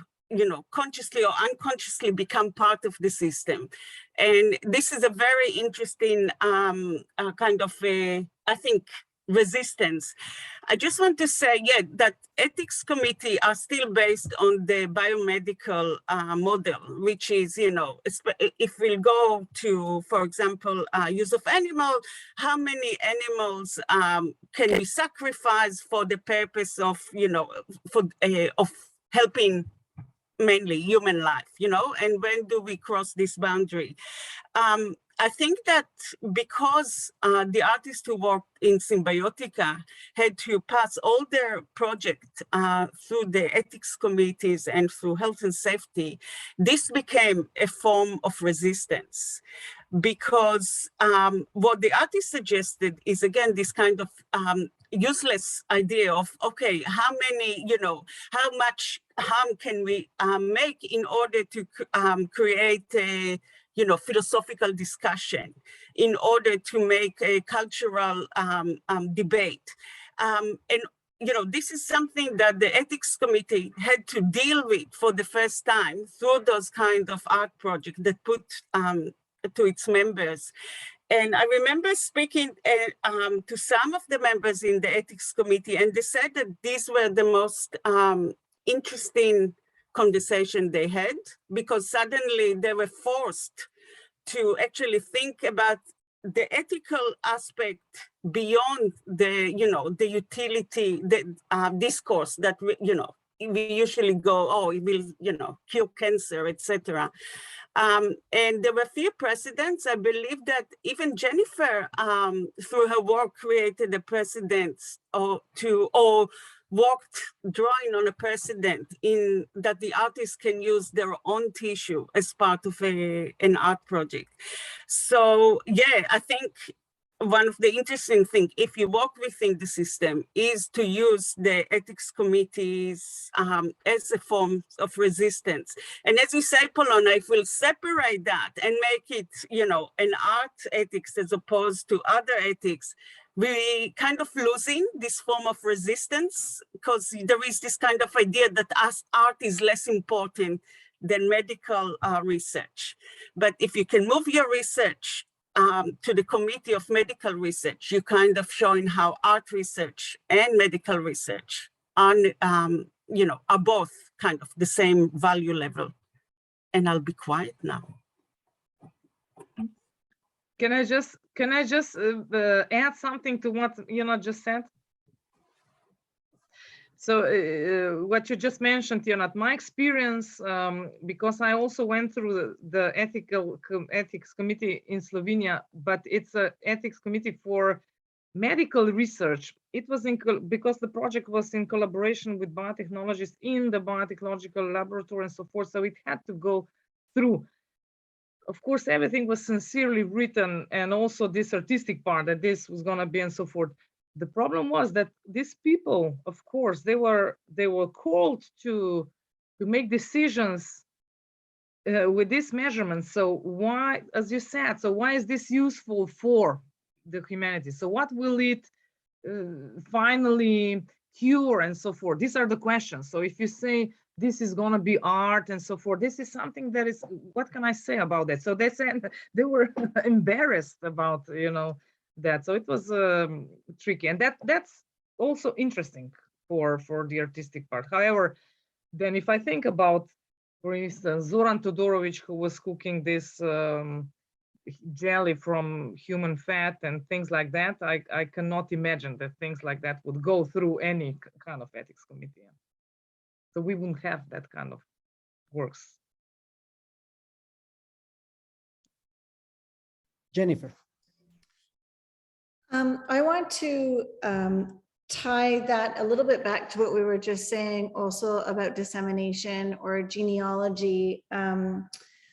consciously or unconsciously become part of the system. And this is a very interesting kind of, I think, resistance. I just want to say, that ethics committee are still based on the biomedical model, which is, if we go to, for example, use of animal, how many animals can be sacrificed for the purpose of, of helping mainly human life, and when do we cross this boundary? I think that because the artists who worked in Symbiotica had to pass all their projects through the ethics committees and through health and safety, this became a form of resistance. Because what the artist suggested is, again, this kind of useless idea of, okay, how many, how much harm can we make in order to create a, philosophical discussion, in order to make a cultural debate. And this is something that the ethics committee had to deal with for the first time through those kind of art projects that put to its members. And I remember speaking to some of the members in the ethics committee, and they said that these were the most interesting conversation they had, because suddenly they were forced to actually think about the ethical aspect beyond the, the utility, the discourse that, we usually go, oh, it will, cure cancer, etc. And there were few precedents. I believe that even Jennifer, through her work, created a precedent or worked drawing on a precedent in that the artists can use their own tissue as part of an art project. So yeah, I think one of the interesting things, if you work within the system, is to use the ethics committees as a form of resistance. And as you say, Polona, if we'll separate that and make it, an art ethics as opposed to other ethics, we kind of losing this form of resistance, because there is this kind of idea that art is less important than medical research. But if you can move your research to the Committee of Medical Research, you kind of showing how art research and medical research are, are both kind of the same value level. And I'll be quiet now. Can I just add something to what just said? So what you just mentioned, Ionat, my experience, because I also went through the ethics committee in Slovenia, but it's an ethics committee for medical research. It was because the project was in collaboration with biotechnologists in the biotechnological laboratory and so forth. So it had to go through. Of course, everything was sincerely written, and also this artistic part that this was going to be and so forth. The problem was that these people, of course, they were called to make decisions with this measurement. So why, as you said, so why is this useful for the humanity? So what will it finally cure and so forth? These are the questions. So if you say this is going to be art and so forth, this is something that is, what can I say about that? So they said they were embarrassed about, that. So it was tricky, and that's also interesting for the artistic part. However, then if I think about, for instance, Zoran Todorovic, who was cooking this jelly from human fat and things like that, I cannot imagine that things like that would go through any kind of ethics committee. So we wouldn't have that kind of works. Jennifer. I want to tie that a little bit back to what we were just saying also about dissemination or genealogy.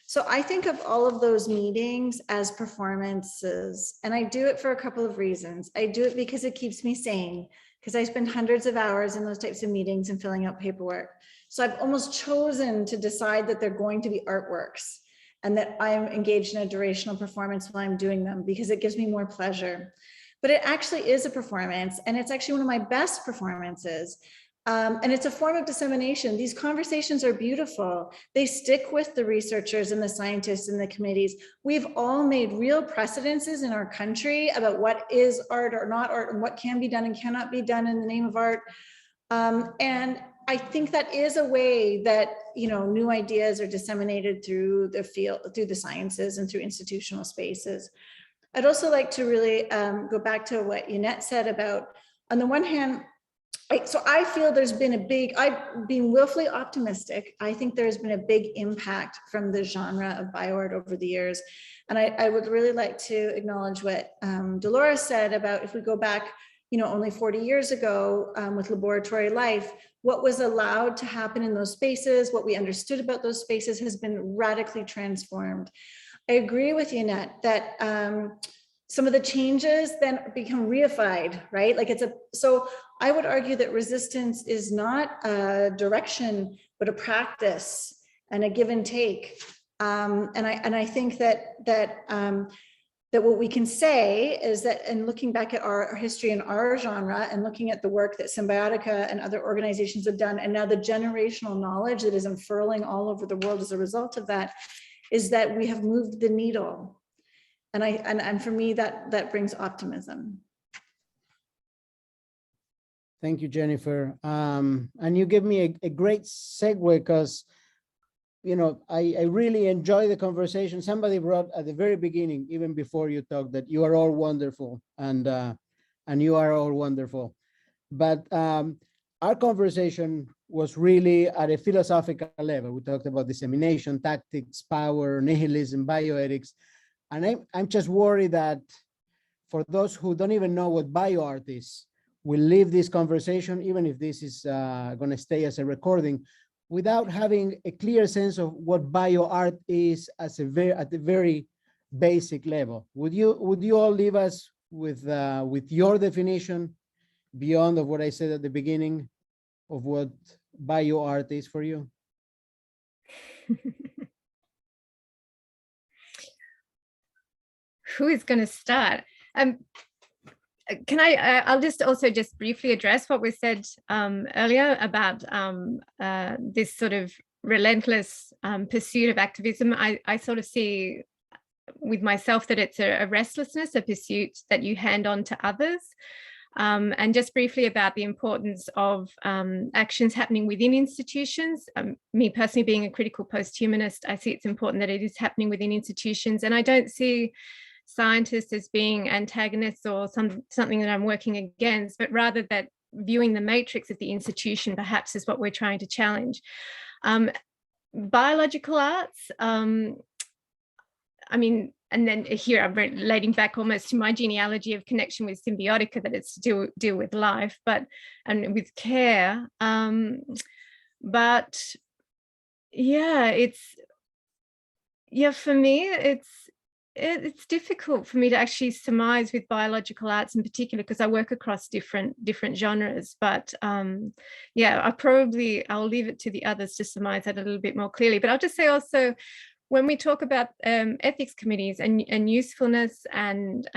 So I think of all of those meetings as performances, and I do it for a couple of reasons. I do it because it keeps me sane, because I spend hundreds of hours in those types of meetings and filling out paperwork. So I've almost chosen to decide that they're going to be artworks and that I'm engaged in a durational performance while I'm doing them, because it gives me more pleasure. But it actually is a performance, and it's actually one of my best performances. And it's a form of dissemination. These conversations are beautiful. They stick with the researchers and the scientists and the committees. We've all made real precedences in our country about what is art or not art, and what can be done and cannot be done in the name of art. And I think that is a way that, new ideas are disseminated through the field, through the sciences and through institutional spaces. I'd also like to really go back to what Ionat said about, on the one hand, so I feel there's been a big, I've been willfully optimistic. I think there's been a big impact from the genre of bioart over the years. And I would really like to acknowledge what Dolores said about, if we go back, only 40 years ago with laboratory life, what was allowed to happen in those spaces, what we understood about those spaces has been radically transformed. I agree with Ionat that some of the changes then become reified, right? So I would argue that resistance is not a direction, but a practice and a give and take. And I think that what we can say is that, in looking back at our history and our genre and looking at the work that Symbiotica and other organizations have done, and now the generational knowledge that is unfurling all over the world as a result of that, is that we have moved the needle. And for me, that brings optimism. Thank you, Jennifer. And you give me a great segue, because, I really enjoy the conversation. Somebody brought at the very beginning, even before you talked, that you are all wonderful, and you are all wonderful. But our conversation was really at a philosophical level. We talked about dissemination, tactics, power, nihilism, bioethics. And I'm just worried that for those who don't even know what bioart is, we'll leave this conversation, even if this is going to stay as a recording, without having a clear sense of what bioart is at the very basic level. Would you all leave us with your definition, beyond of what I said at the beginning, of what bioart is for you? Who is going to start? Can I'll just also just briefly address what was said earlier about this sort of relentless pursuit of activism. I sort of see with myself that it's a restlessness, a pursuit that you hand on to others. And just briefly about the importance of actions happening within institutions. Me personally, being a critical post-humanist, I see it's important that it is happening within institutions, and I don't see scientists as being antagonists or something that I'm working against, but rather that viewing the matrix of the institution perhaps is what we're trying to challenge. Biological arts, I mean, and then here I'm relating back almost to my genealogy of connection with symbiotica, that it's to deal with life, and with care. But yeah, for me, it's difficult for me to actually surmise with biological arts in particular, because I work across different genres. But yeah, I'll leave it to the others to surmise that a little bit more clearly. But I'll just say also, when we talk about ethics committees and usefulness and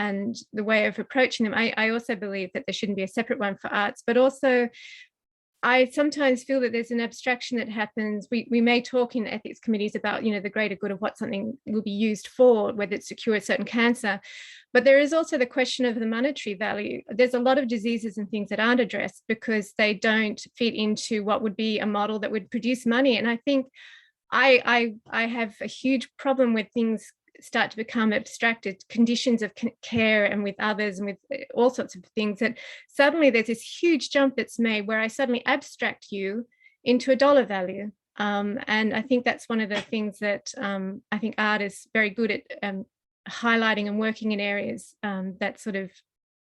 the way of approaching them, I also believe that there shouldn't be a separate one for arts, but also I sometimes feel that there's an abstraction that happens. We may talk in ethics committees about, the greater good of what something will be used for, whether it's to cure a certain cancer, but there is also the question of the monetary value. There's a lot of diseases and things that aren't addressed because they don't fit into what would be a model that would produce money. And I think I have a huge problem with things start to become abstracted, conditions of care and with others and with all sorts of things, that suddenly there's this huge jump that's made where I suddenly abstract you into a dollar value. And I think that's one of the things that I think art is very good at highlighting and working in areas that sort of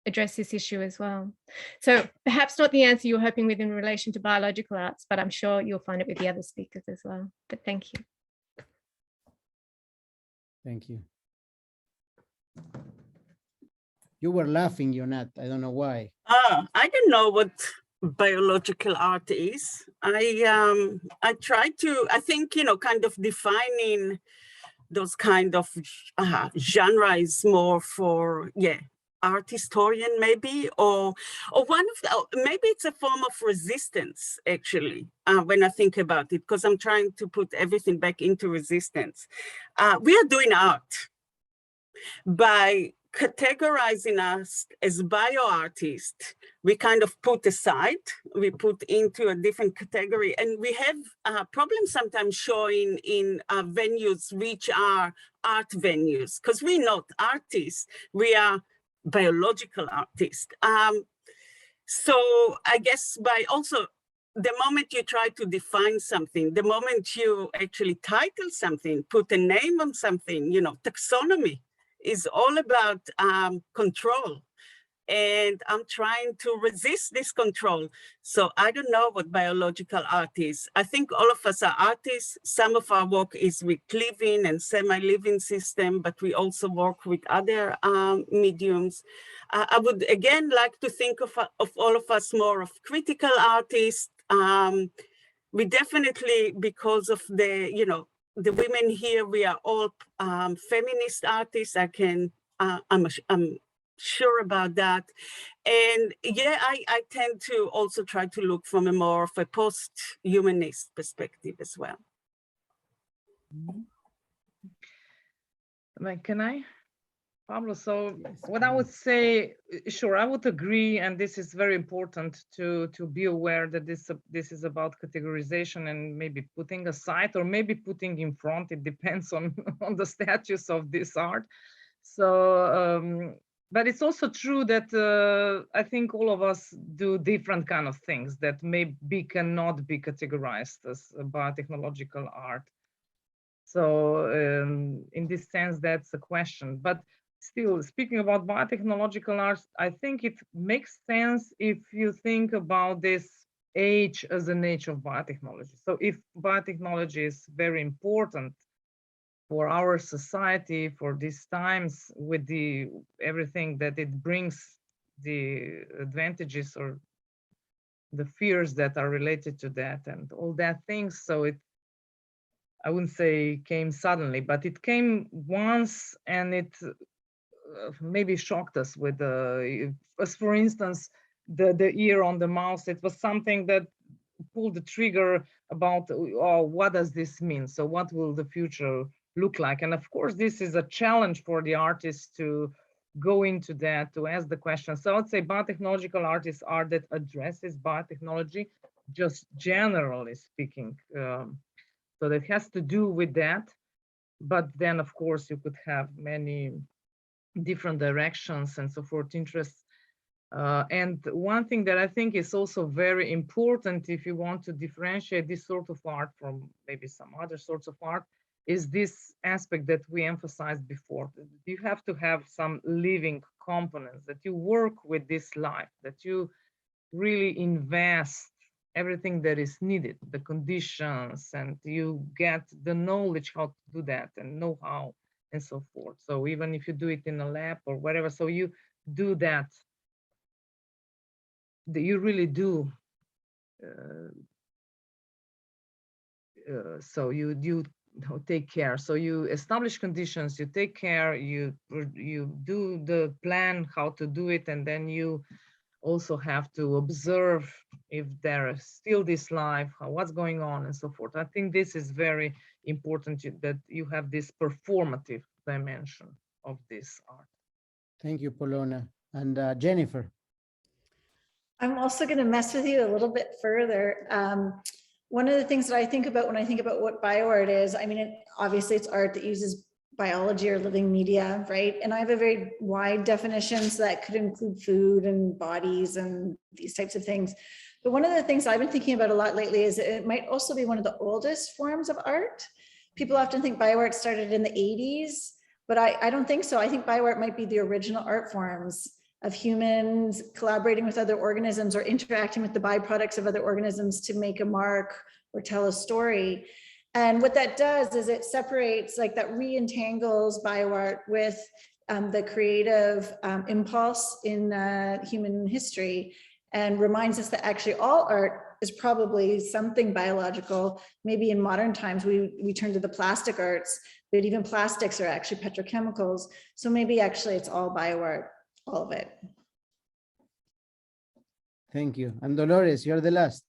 address this issue as well. So perhaps not the answer you're hoping with in relation to biological arts, but I'm sure you'll find it with the other speakers as well. But thank you. Thank you. You were laughing, Ionat. I don't know why. I don't know what biological art is. I try to, I think, kind of defining those kind of genre is more for, art historian maybe, or one of the, maybe it's a form of resistance actually, when I think about it, because I'm trying to put everything back into resistance. We are doing art by categorizing us as bioartists. We kind of put aside, we put into a different category, and we have problems sometimes showing in venues which are art venues, because we're not artists, we are biological artists. So I guess by also the moment you try to define something, the moment you actually title something, put a name on something, taxonomy is all about control. And I'm trying to resist this control. So I don't know what biological art is. I think all of us are artists. Some of our work is with living and semi-living system, but we also work with other mediums. I would again like to think of all of us more of critical artists. We definitely, because of the, the women here, we are all feminist artists. I'm sure about that. And yeah, I tend to also try to look from a more of a post-humanist perspective as well. Can I? Pablo, so what I would say, sure, I would agree, and this is very important to be aware that this is about categorization and maybe putting aside or maybe putting in front. It depends on the status of this art. So, but it's also true that I think all of us do different kind of things that maybe cannot be categorized as biotechnological art. So in this sense, that's a question. But still, speaking about biotechnological arts, I think it makes sense if you think about this age as an age of biotechnology. So if biotechnology is very important for our society, for these times, with everything that it brings, the advantages or the fears that are related to that and all that things. So I wouldn't say came suddenly, but it came once, and it maybe shocked us with as for instance, the ear on the mouse. It was something that pulled the trigger about, oh, what does this mean? So what will the future look like? And of course, this is a challenge for the artists to go into that, to ask the question. So I'd say biotechnological artists are that addresses biotechnology, just generally speaking. So that has to do with that. But then, of course, you could have many different directions and so forth, interests. And one thing that I think is also very important if you want to differentiate this sort of art from maybe some other sorts of art is this aspect that we emphasized before. You have to have some living components, that you work with this life, that you really invest everything that is needed, the conditions, and you get the knowledge how to do that and know-how and so forth. So even if you do it in a lab or whatever, so you do that, you really do. So you take care. So you establish conditions, you take care, you do the plan how to do it, and then you also have to observe if there is still this life, what's going on and so forth. I think this is very important that you have this performative dimension of this art. Thank you, Polona. And Jennifer. I'm also going to mess with you a little bit further. One of the things that I think about when I think about what bioart is, I mean, obviously it's art that uses biology or living media, right? And I have a very wide definition, so that could include food and bodies and these types of things. But one of the things I've been thinking about a lot lately is it might also be one of the oldest forms of art. People often think bioart started in the 80s, but I don't think so. I think bioart might be the original art forms of humans collaborating with other organisms or interacting with the byproducts of other organisms to make a mark or tell a story. And what that does is it separates, like that re-entangles bioart with the creative impulse in human history, and reminds us that actually all art is probably something biological. Maybe in modern times we turn to the plastic arts, but even plastics are actually petrochemicals. So maybe actually it's all bioart. All of it. Thank you. And Dolores, you're the last.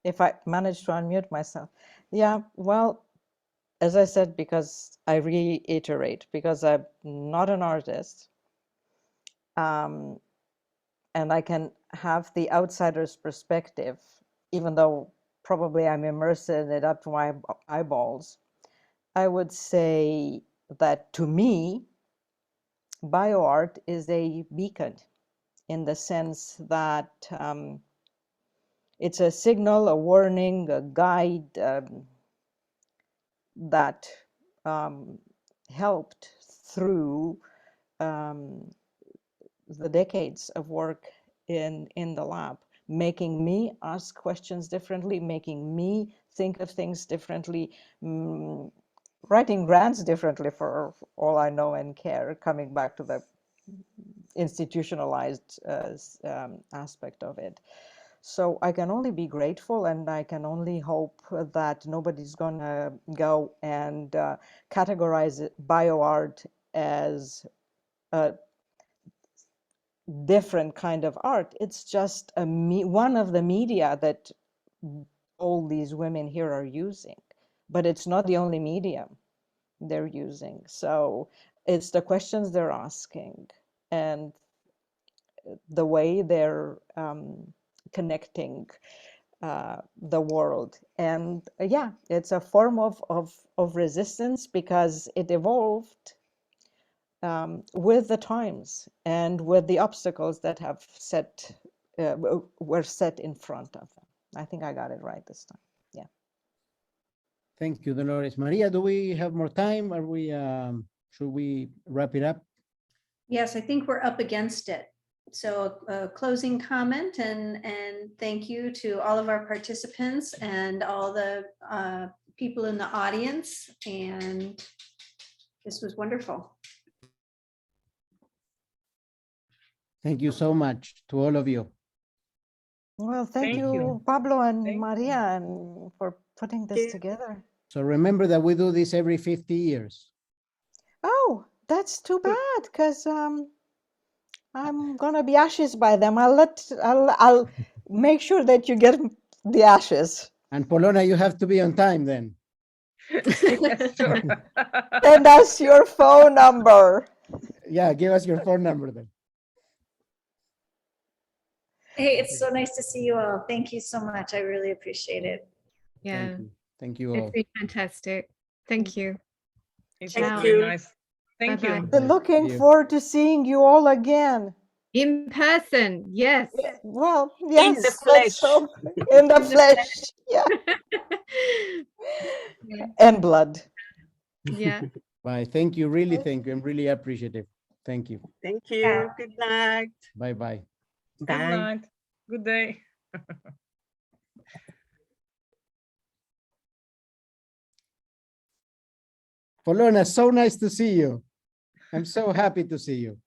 If I manage to unmute myself. Yeah, well, as I said, because I reiterate, because I'm not an artist, and I can have the outsider's perspective, even though probably I'm immersed in it up to my eyeballs, I would say that to me, bioart is a beacon in the sense that it's a signal, a warning, a guide that helped through the decades of work in the lab, making me ask questions differently, making me think of things differently, writing grants differently for all I know and care, coming back to the institutionalized aspect of it. So I can only be grateful, and I can only hope that nobody's gonna go and categorize bioart as a different kind of art. It's just one of the media that all these women here are using, but it's not the only medium they're using. So it's the questions they're asking and the way they're connecting the world. And yeah, it's a form of resistance because it evolved with the times and with the obstacles that have were set in front of them. I think I got it right this time. Yeah. Thank you, Dolores. Maria, do we have more time? Are we? Should we wrap it up? Yes, I think we're up against it. So a closing comment and thank you to all of our participants and all the people in the audience. And this was wonderful. Thank you so much to all of you. Well, thank you, Pablo and Maria, and for putting this together. So remember that we do this every 50 years. Oh, that's too bad, because I'm gonna be ashes by them. I'll make sure that you get the ashes. And Polona, you have to be on time then. Yes, sure. Send us your phone number. Yeah, give us your phone number then. Hey, it's so nice to see you all. Thank you so much. I really appreciate it. Yeah, Thank you all. it's been fantastic. Thank you. It's Thank very you. nice Thank Bye-bye. you. Thank Looking you. forward to seeing you all again. In person, yes. Well, In yes, the let's flesh. hope in the flesh. Yeah, Yeah. and blood. Yeah. Bye. Thank you. Really, thank you. I'm really appreciative. Thank you. Thank you. Good night. Bye-bye. Good Bye. night. Good day. Polona, so nice to see you. I'm so happy to see you.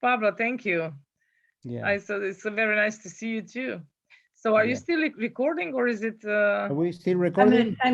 Pablo, thank you. Yeah. I thought it's very nice to see you too. So are you Yeah. still recording or is it? Are we still recording? I'm